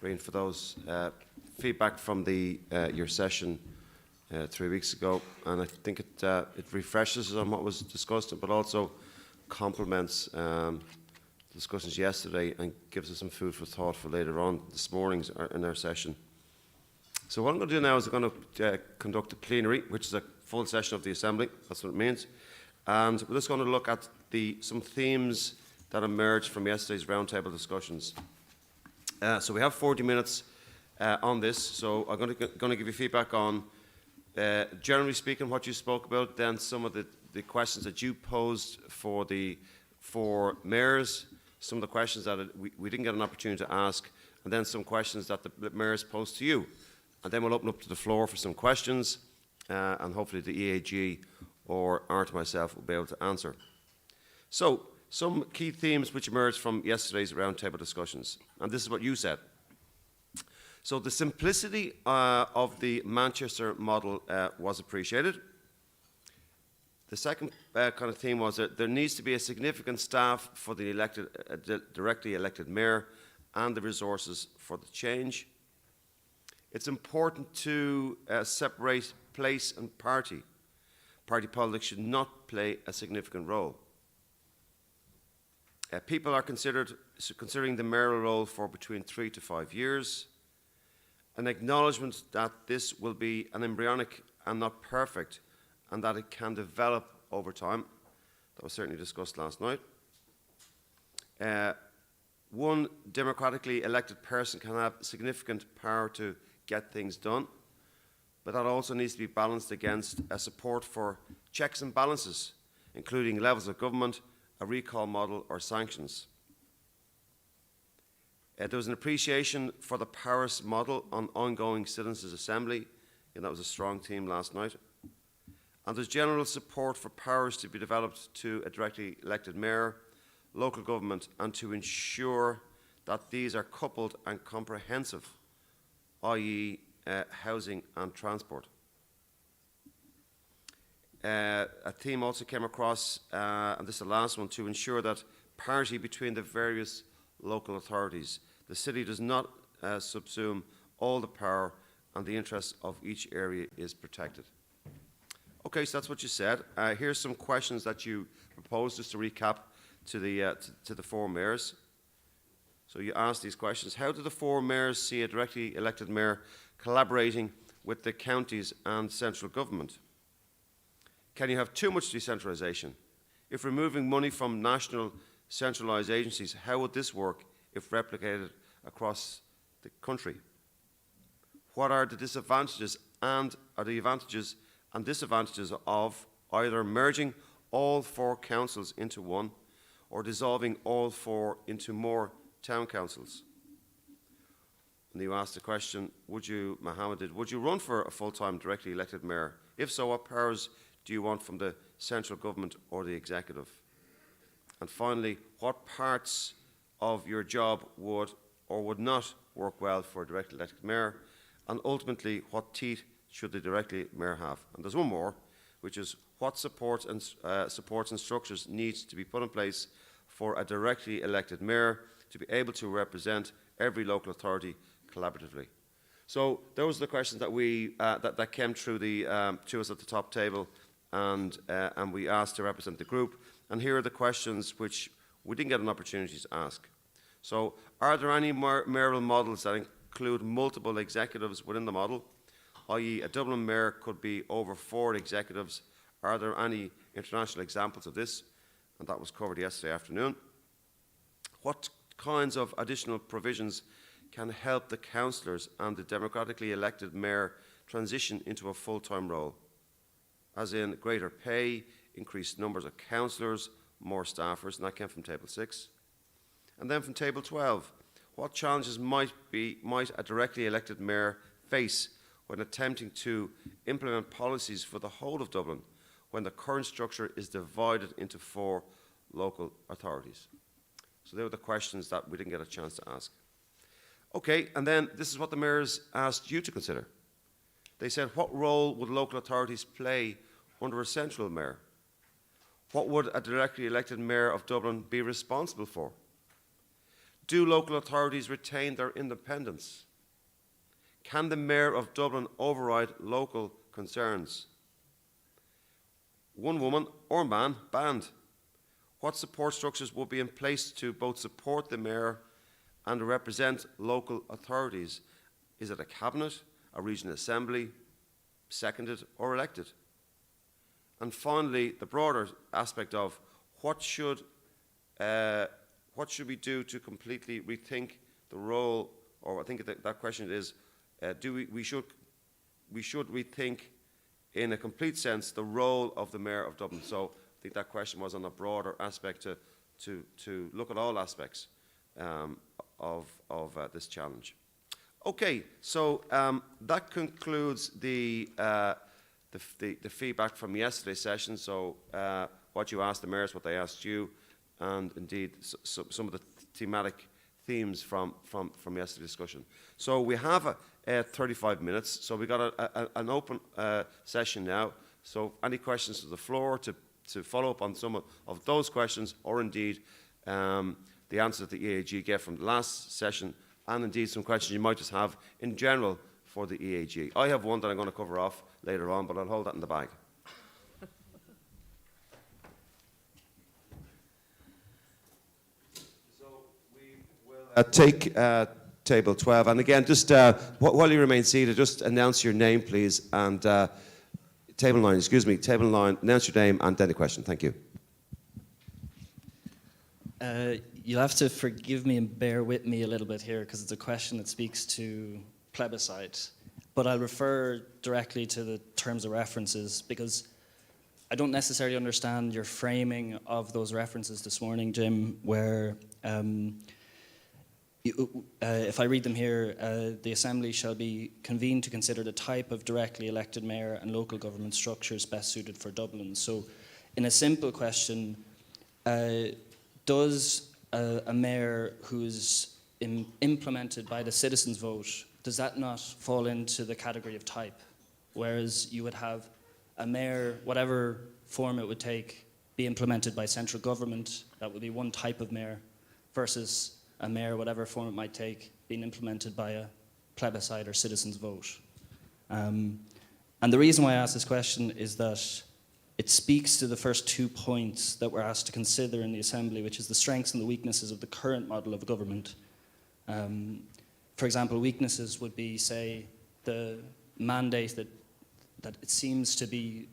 Green for those feedback from your session 3 weeks ago, and I think it refreshes on what was discussed, but also complements discussions yesterday and gives us some food for thought for later on this morning's in our session. So what I'm going to do now is I'm going to conduct a plenary, which is a full session of the Assembly. That's what it means, and we're just going to look at some themes that emerged from yesterday's roundtable discussions. So we have 40 minutes on this, so I'm going to give you feedback on, generally speaking, what you spoke about, then some of the questions that you posed for mayors, some of the questions that we didn't get an opportunity to ask, and then some questions that the mayors posed to you. And then we'll open up to the floor for some questions, and hopefully the EAG or Art myself will be able to answer. So, some key themes which emerged from yesterday's roundtable discussions, and this is what you said. So the simplicity of the Manchester model was appreciated. The second kind of theme was that there needs to be a significant staff for the directly elected mayor and the resources for the change. It's important to separate place and party. Party politics should not play a significant role. People are considering the mayoral role for between 3 to 5 years. An acknowledgement that this will be an embryonic and not perfect, and that it can develop over time. That was certainly discussed last night. one democratically elected person can have significant power to get things done, but that also needs to be balanced against a support for checks and balances, including levels of government, a recall model, or sanctions. There was an appreciation for the Paris model on ongoing citizens' assembly, and that was a strong theme last night. And there's general support for powers to be developed to a directly elected mayor, local government, and to ensure that these are coupled and comprehensive, i.e. Housing and transport. A theme also came across, and this is the last one, to ensure that parity between the various local authorities. The city does not subsume all the power, and the interests of each area is protected. Okay, so that's what you said. Here's some questions that you proposed, just to recap to the four mayors. So you asked these questions. How do the four mayors see a directly elected mayor collaborating with the counties and central government? Can you have too much decentralisation? If removing money from national centralised agencies, how would this work if replicated across the country? What are the disadvantages and advantages and disadvantages of either merging all four councils into one or dissolving all four into more town councils? And you asked the question, would you run for a full-time directly elected mayor? If so, what powers do you want from the central government or the executive? And finally, what parts of your job would or would not work well for a directly elected mayor? And ultimately, what teeth should the directly mayor have? And there's one more, which is what supports and structures need to be put in place for a directly elected mayor to be able to represent every local authority collaboratively. So those are the questions that that came through to us at the top table, and we asked to represent the group. And here are the questions which we didn't get an opportunity to ask. So, are there any mayoral models that include multiple executives within the model, i.e. a Dublin mayor could be over 4 executives? Are there any international examples of this? And that was covered yesterday afternoon. What kinds of additional provisions can help the councillors and the democratically elected mayor transition into a full-time role? As in greater pay, increased numbers of councillors, more staffers, and that came from Table 6. And then from Table 12, what challenges might a directly elected mayor face when attempting to implement policies for the whole of Dublin when the current structure is divided into 4 local authorities? So they were the questions that we didn't get a chance to ask. Okay, and then this is what the mayors asked you to consider. They said, what role would local authorities play under a central mayor? What would a directly elected mayor of Dublin be responsible for? Do local authorities retain their independence? Can the mayor of Dublin override local concerns? One woman or man banned. What support structures will be in place to both support the mayor and represent local authorities? Is it a cabinet, a regional assembly, seconded or elected? And finally, the broader aspect of what should we do to completely rethink the role, or I think that question is, we should rethink in a complete sense the role of the mayor of Dublin. So I think that question was on a broader aspect to look at all aspects of this challenge. Okay, so that concludes the feedback from yesterday's session. So what you asked the mayors, what they asked you, and indeed some of the thematic themes from yesterday's discussion. So we have 35 minutes. So we've got an open session now. So any questions to the floor to follow up on some of those questions, or indeed the answer that the EAG gave from the last session, and indeed some questions you might just have in general for the EAG. I have one that I'm going to cover off later on, but I'll hold that in the bag. So we will take Table 12. And again, just while you remain seated, just announce your name, please, and Table 9, Table 9, announce your name and then the question. Thank you. you'll have to forgive me and bear with me a little bit here because it's a question that speaks to plebiscite. But I'll refer directly to the terms of references because I don't necessarily understand your framing of those references this morning, Jim, where if I read them here, the Assembly shall be convened to consider the type of directly elected mayor and local government structures best suited for Dublin. So in a simple question, does a mayor who's implemented by the citizens' vote, does that not fall into the category of type? Whereas you would have a mayor, whatever form it would take, be implemented by central government, that would be one type of mayor, versus a mayor, whatever form it might take, being implemented by a plebiscite or citizens' vote. And the reason why I ask this question is that it speaks to the first 2 points that we're asked to consider in the Assembly, which is the strengths and the weaknesses of the current model of government. For example, weaknesses would be, say, the mandate that it seems to be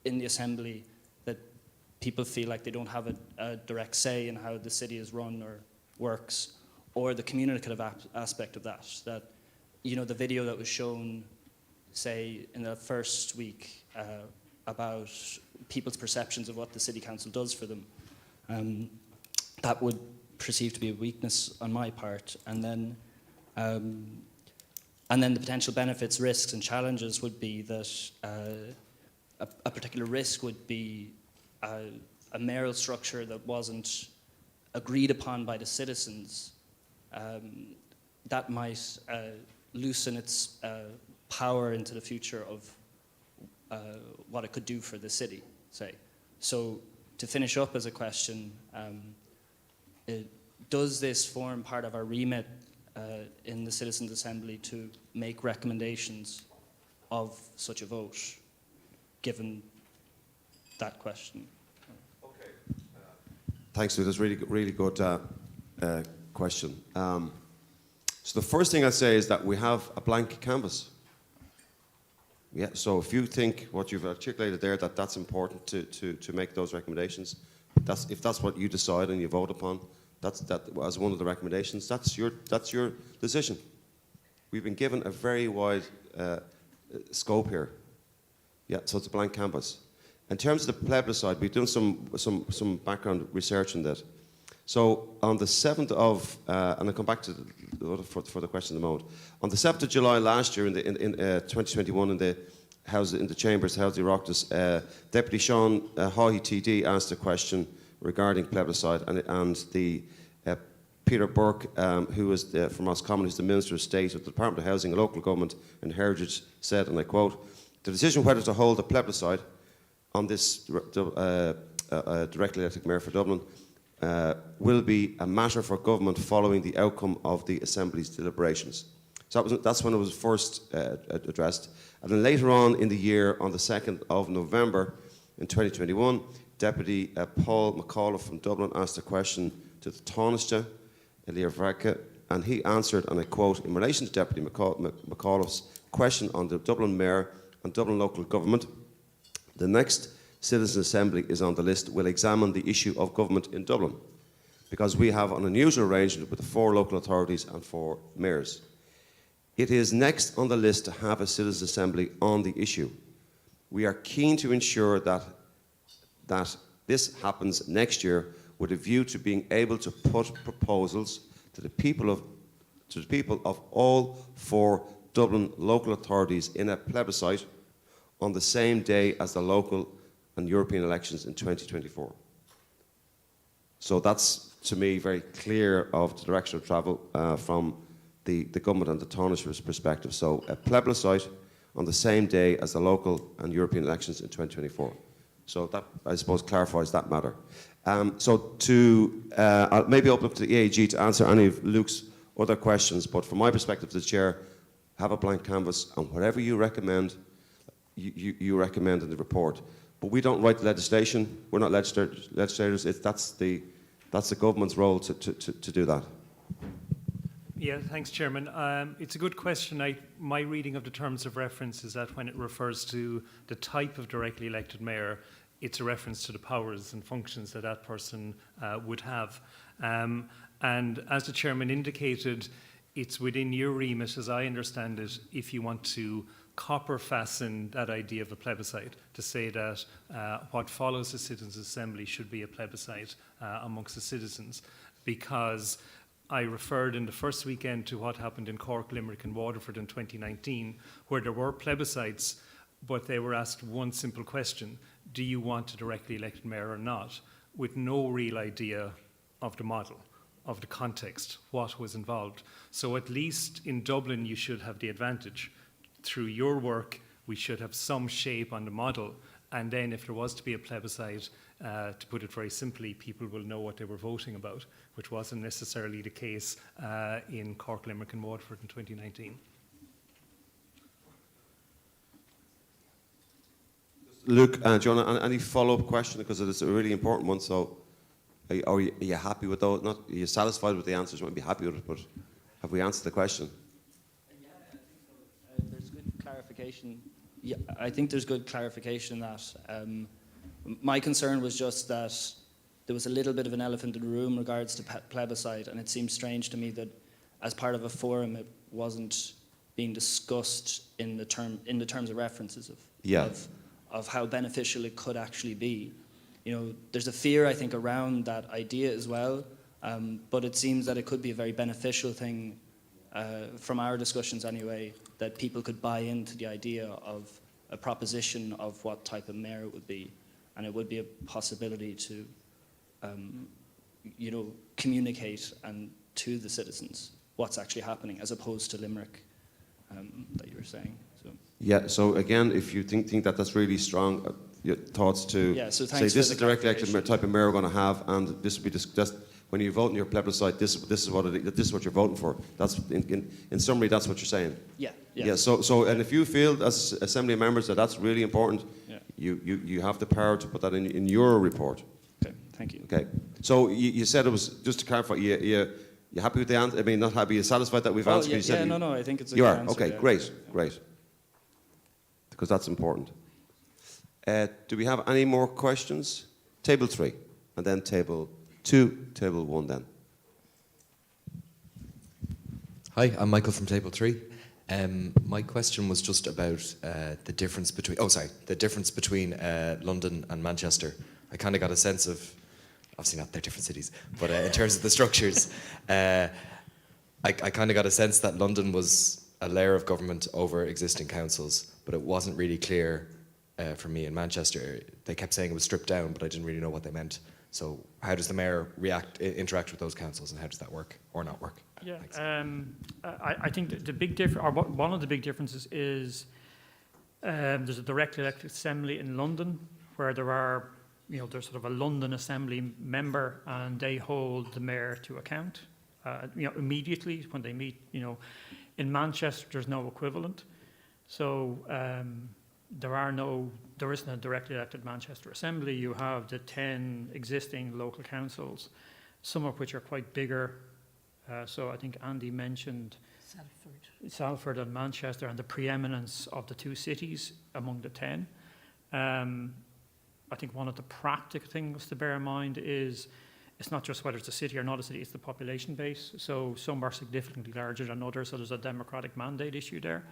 in the Assembly that people feel like they don't have a direct say in how the city is run or works, or the communicative aspect of that, you know, the video that was shown, say, in the first week about people's perceptions of what the city council does for them, that would perceive to be a weakness on my part. And then the potential benefits, risks, and challenges would be that a particular risk would be a mayoral structure that wasn't agreed upon by the citizens. That might loosen its power into the future of what it could do for the city, say. So to finish up as a question, does this form part of our remit in the Citizens' Assembly to make recommendations of such a vote, given that question? Okay. Thanks, Lou. That's really good question. So the first thing I'd say is that we have a blank canvas. Yeah, so if you think what you've articulated there, that's important to make those recommendations, if that's what you decide and you vote upon, that as one of the recommendations, that's your decision. We've been given a very wide scope here. Yeah, so it's a blank canvas. In terms of the plebiscite, we've done some background research on that. So on the 7th of, and I'll come back to for the question in a moment. On the 7th of July last year, in 2021, in the Chambers, House of Oireachtas, Deputy Sean Haughey TD asked a question regarding plebiscite, and the Peter Burke, who is from Roscommon, who's the Minister of State of the Department of Housing and Local Government and Heritage, said, and I quote, "The decision whether to hold a plebiscite on this directly elected mayor for Dublin will be a matter for government following the outcome of the Assembly's deliberations." So that's when it was first addressed. And then later on in the year, on the 2nd of November in 2021, Deputy Paul McAuliffe from Dublin asked a question to the Taoiseach, Elia Varadkar, and he answered, and I quote, "In relation to Deputy McAuliffe's question on the Dublin Mayor and Dublin local government, the next Citizens' Assembly is on the list, will examine the issue of government in Dublin, because we have an unusual arrangement with the 4 local authorities and 4 mayors. It is next on the list to have a Citizens' Assembly on the issue. We are keen to ensure that this happens next year with a view to being able to put proposals to the people of all 4 Dublin local authorities in a plebiscite on the same day as the local and European elections in 2024. So that's, to me, very clear of the direction of travel from the government and the Taoiseach's perspective. So a plebiscite on the same day as the local and European elections in 2024. So that, I suppose, clarifies that matter. So I'll maybe open up to the EAG to answer any of Luke's other questions, but from my perspective as Chair, have a blank canvas, and whatever you recommend, you recommend in the report. But we don't write the legislation. We're not legislators. That's the government's role to do that. Yeah, thanks, Chairman. It's a good question. My reading of the terms of reference is that when it refers to the type of directly elected mayor, it's a reference to the powers and functions that that person would have. And as the chairman indicated, it's within your remit, as I understand it, if you want to copper fasten that idea of a plebiscite, to say that what follows the Citizens' Assembly should be a plebiscite amongst the citizens, because I referred in the first weekend to what happened in Cork, Limerick and Waterford in 2019, where there were plebiscites, but they were asked one simple question: do you want a directly elected mayor or not? With no real idea of the model, of the context, what was involved. So at least in Dublin you should have the advantage. Through your work, we should have some shape on the model, and then if there was to be a plebiscite, to put it very simply, people will know what they were voting about, which wasn't necessarily the case in Cork, Limerick and Waterford in 2019. Luke, do you want any follow-up question? Because it is a really important one. So, are you happy with those? Not, are you satisfied with the answers? You might be happy with it, but have we answered the question? Yeah, I think so. There's good clarification. Yeah, I think there's good clarification in that. My concern was just that there was a little bit of an elephant in the room in regards to plebiscite, and it seems strange to me that as part of a forum it wasn't being discussed in the terms of references of how beneficial it could actually be. You know, there's a fear, I think, around that idea as well, but it seems that it could be a very beneficial thing, from our discussions anyway, that people could buy into the idea of a proposition of what type of mayor it would be, and it would be a possibility to, you know, communicate and to the citizens what's actually happening, as opposed to Limerick, that you were saying. So. Yeah. So again, if you think that that's really strong, your thoughts to so say thanks this for is the directly elected clarification. type of mayor we're going to have, and this will be discussed when you vote in your plebiscite. This is what you're voting for. That's in summary, that's what you're saying. Yeah. Yeah. So and if you feel as assembly members that that's really important, Yeah. you have the power to put that in your report. Okay. Thank you. Okay. So you said it was, just to clarify, you happy with the answer? I mean, not happy. You're satisfied that we've answered? Yeah, You said no. I think it's a you good are. answer, Okay. yeah. Great. Because that's important. Do we have any more questions? Table 3, and then table 2, table 1 then. Hi, I'm Michael from Table 3. My question was just about the difference between London and Manchester. I kind of got a sense of, obviously not, they're different cities, but in terms of the structures, I kind of got a sense that London was a layer of government over existing councils, but it wasn't really clear for me. In Manchester, they kept saying it was stripped down, but I didn't really know what they meant. So how does the mayor interact with those councils, and how does that work or not work? Yeah, Thanks. I think the big one of the big differences is there's a directly elected assembly in London where there's sort of a London Assembly member, and they hold the mayor to account, immediately when they meet. In Manchester, there's no equivalent, so there isn't a directly elected Manchester Assembly. You have the 10 existing local councils, some of which are quite bigger. So I think Andy mentioned Salford and Manchester, and the preeminence of the two cities among the 10. I think one of the practical things to bear in mind is it's not just whether it's a city or not a city, it's the population base. So some are significantly larger than others, so there's a democratic mandate issue there.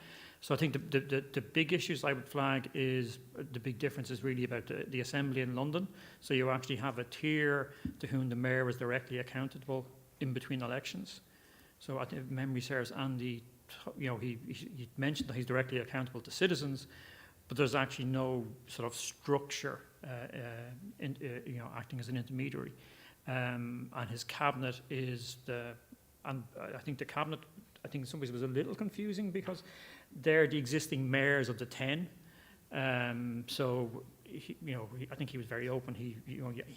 So I think the big issues I would flag is the big difference is really about the Assembly in London. So you actually have a tier to whom the mayor is directly accountable in between elections. So I think if memory serves, Andy, he mentioned that he's directly accountable to citizens, but there's actually no sort of structure acting as an intermediary. And his cabinet is and I think the cabinet, I think in some ways was a little confusing because they're the existing mayors of the 10. So I think he was very open. He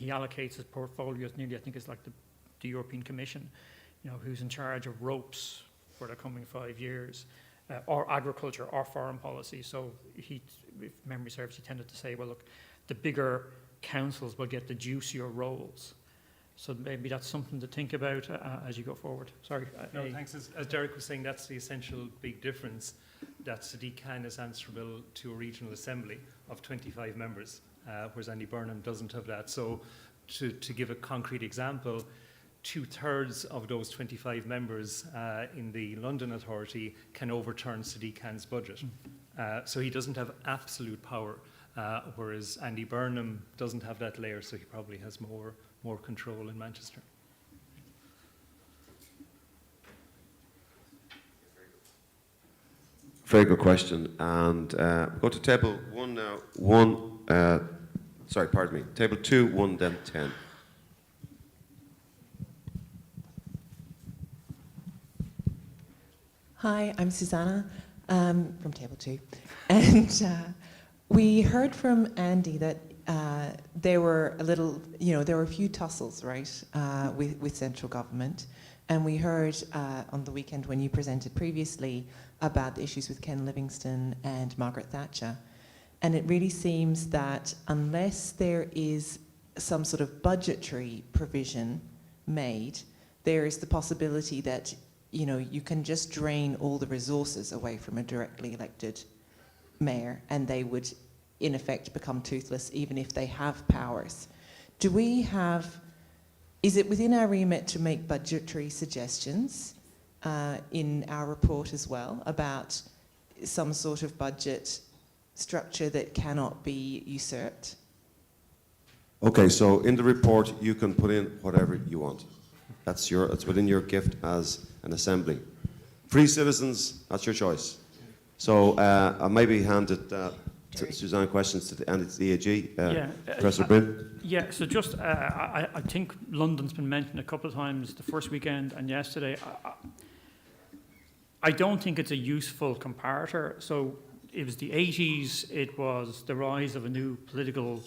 allocates his portfolios nearly, I think it's like the European Commission, who's in charge of ropes for the coming 5 years, or agriculture or foreign policy. So if memory serves, he tended to say, well, look, the bigger councils will get the juicier roles. So maybe that's something to think about as you go forward. Sorry. No, thanks. As Derek was saying, that's the essential big difference, that Sadiq Khan is answerable to a regional assembly of 25 members, whereas Andy Burnham doesn't have that. So to give a concrete example, 2/3 of those 25 members in the London Authority can overturn Sadiq Khan's budget. So he doesn't have absolute power, whereas Andy Burnham doesn't have that layer, so he probably has more control in Manchester. Very good question. And we'll go to table 1 now. Table 2, 1, then 10. Hi, I'm Susanna from Table 2. And we heard from Andy that there were there were a few tussles, right, with central government. And we heard on the weekend when you presented previously about the issues with Ken Livingstone and Margaret Thatcher. And it really seems that unless there is some sort of budgetary provision made, there is the possibility that you can just drain all the resources away from a directly elected mayor and they would, in effect, become toothless even if they have powers. Is it within our remit to make budgetary suggestions in our report as well about some sort of budget structure that cannot be usurped? Okay, so in the report, you can put in whatever you want. It's within your gift as an assembly. Free citizens, that's your choice. So I maybe handed to Suzanne questions to the AG. Professor Bryn. Yeah, so just, I think London's been mentioned a couple of times the first weekend and yesterday. I don't think it's a useful comparator. So it was the 80s, it was the rise of a new political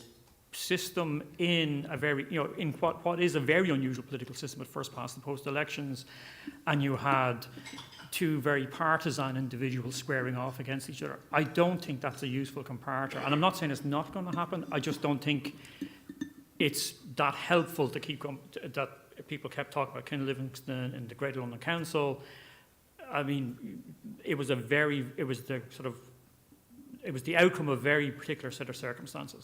system in a very, in what is a very unusual political system at first past the post elections, and you had two very partisan individuals squaring off against each other. I don't think that's a useful comparator, and I'm not saying it's not going to happen. I just don't think it's that helpful to keep that people kept talking about Ken Livingstone and the Greater London Council. I mean, it was the outcome of a very particular set of circumstances.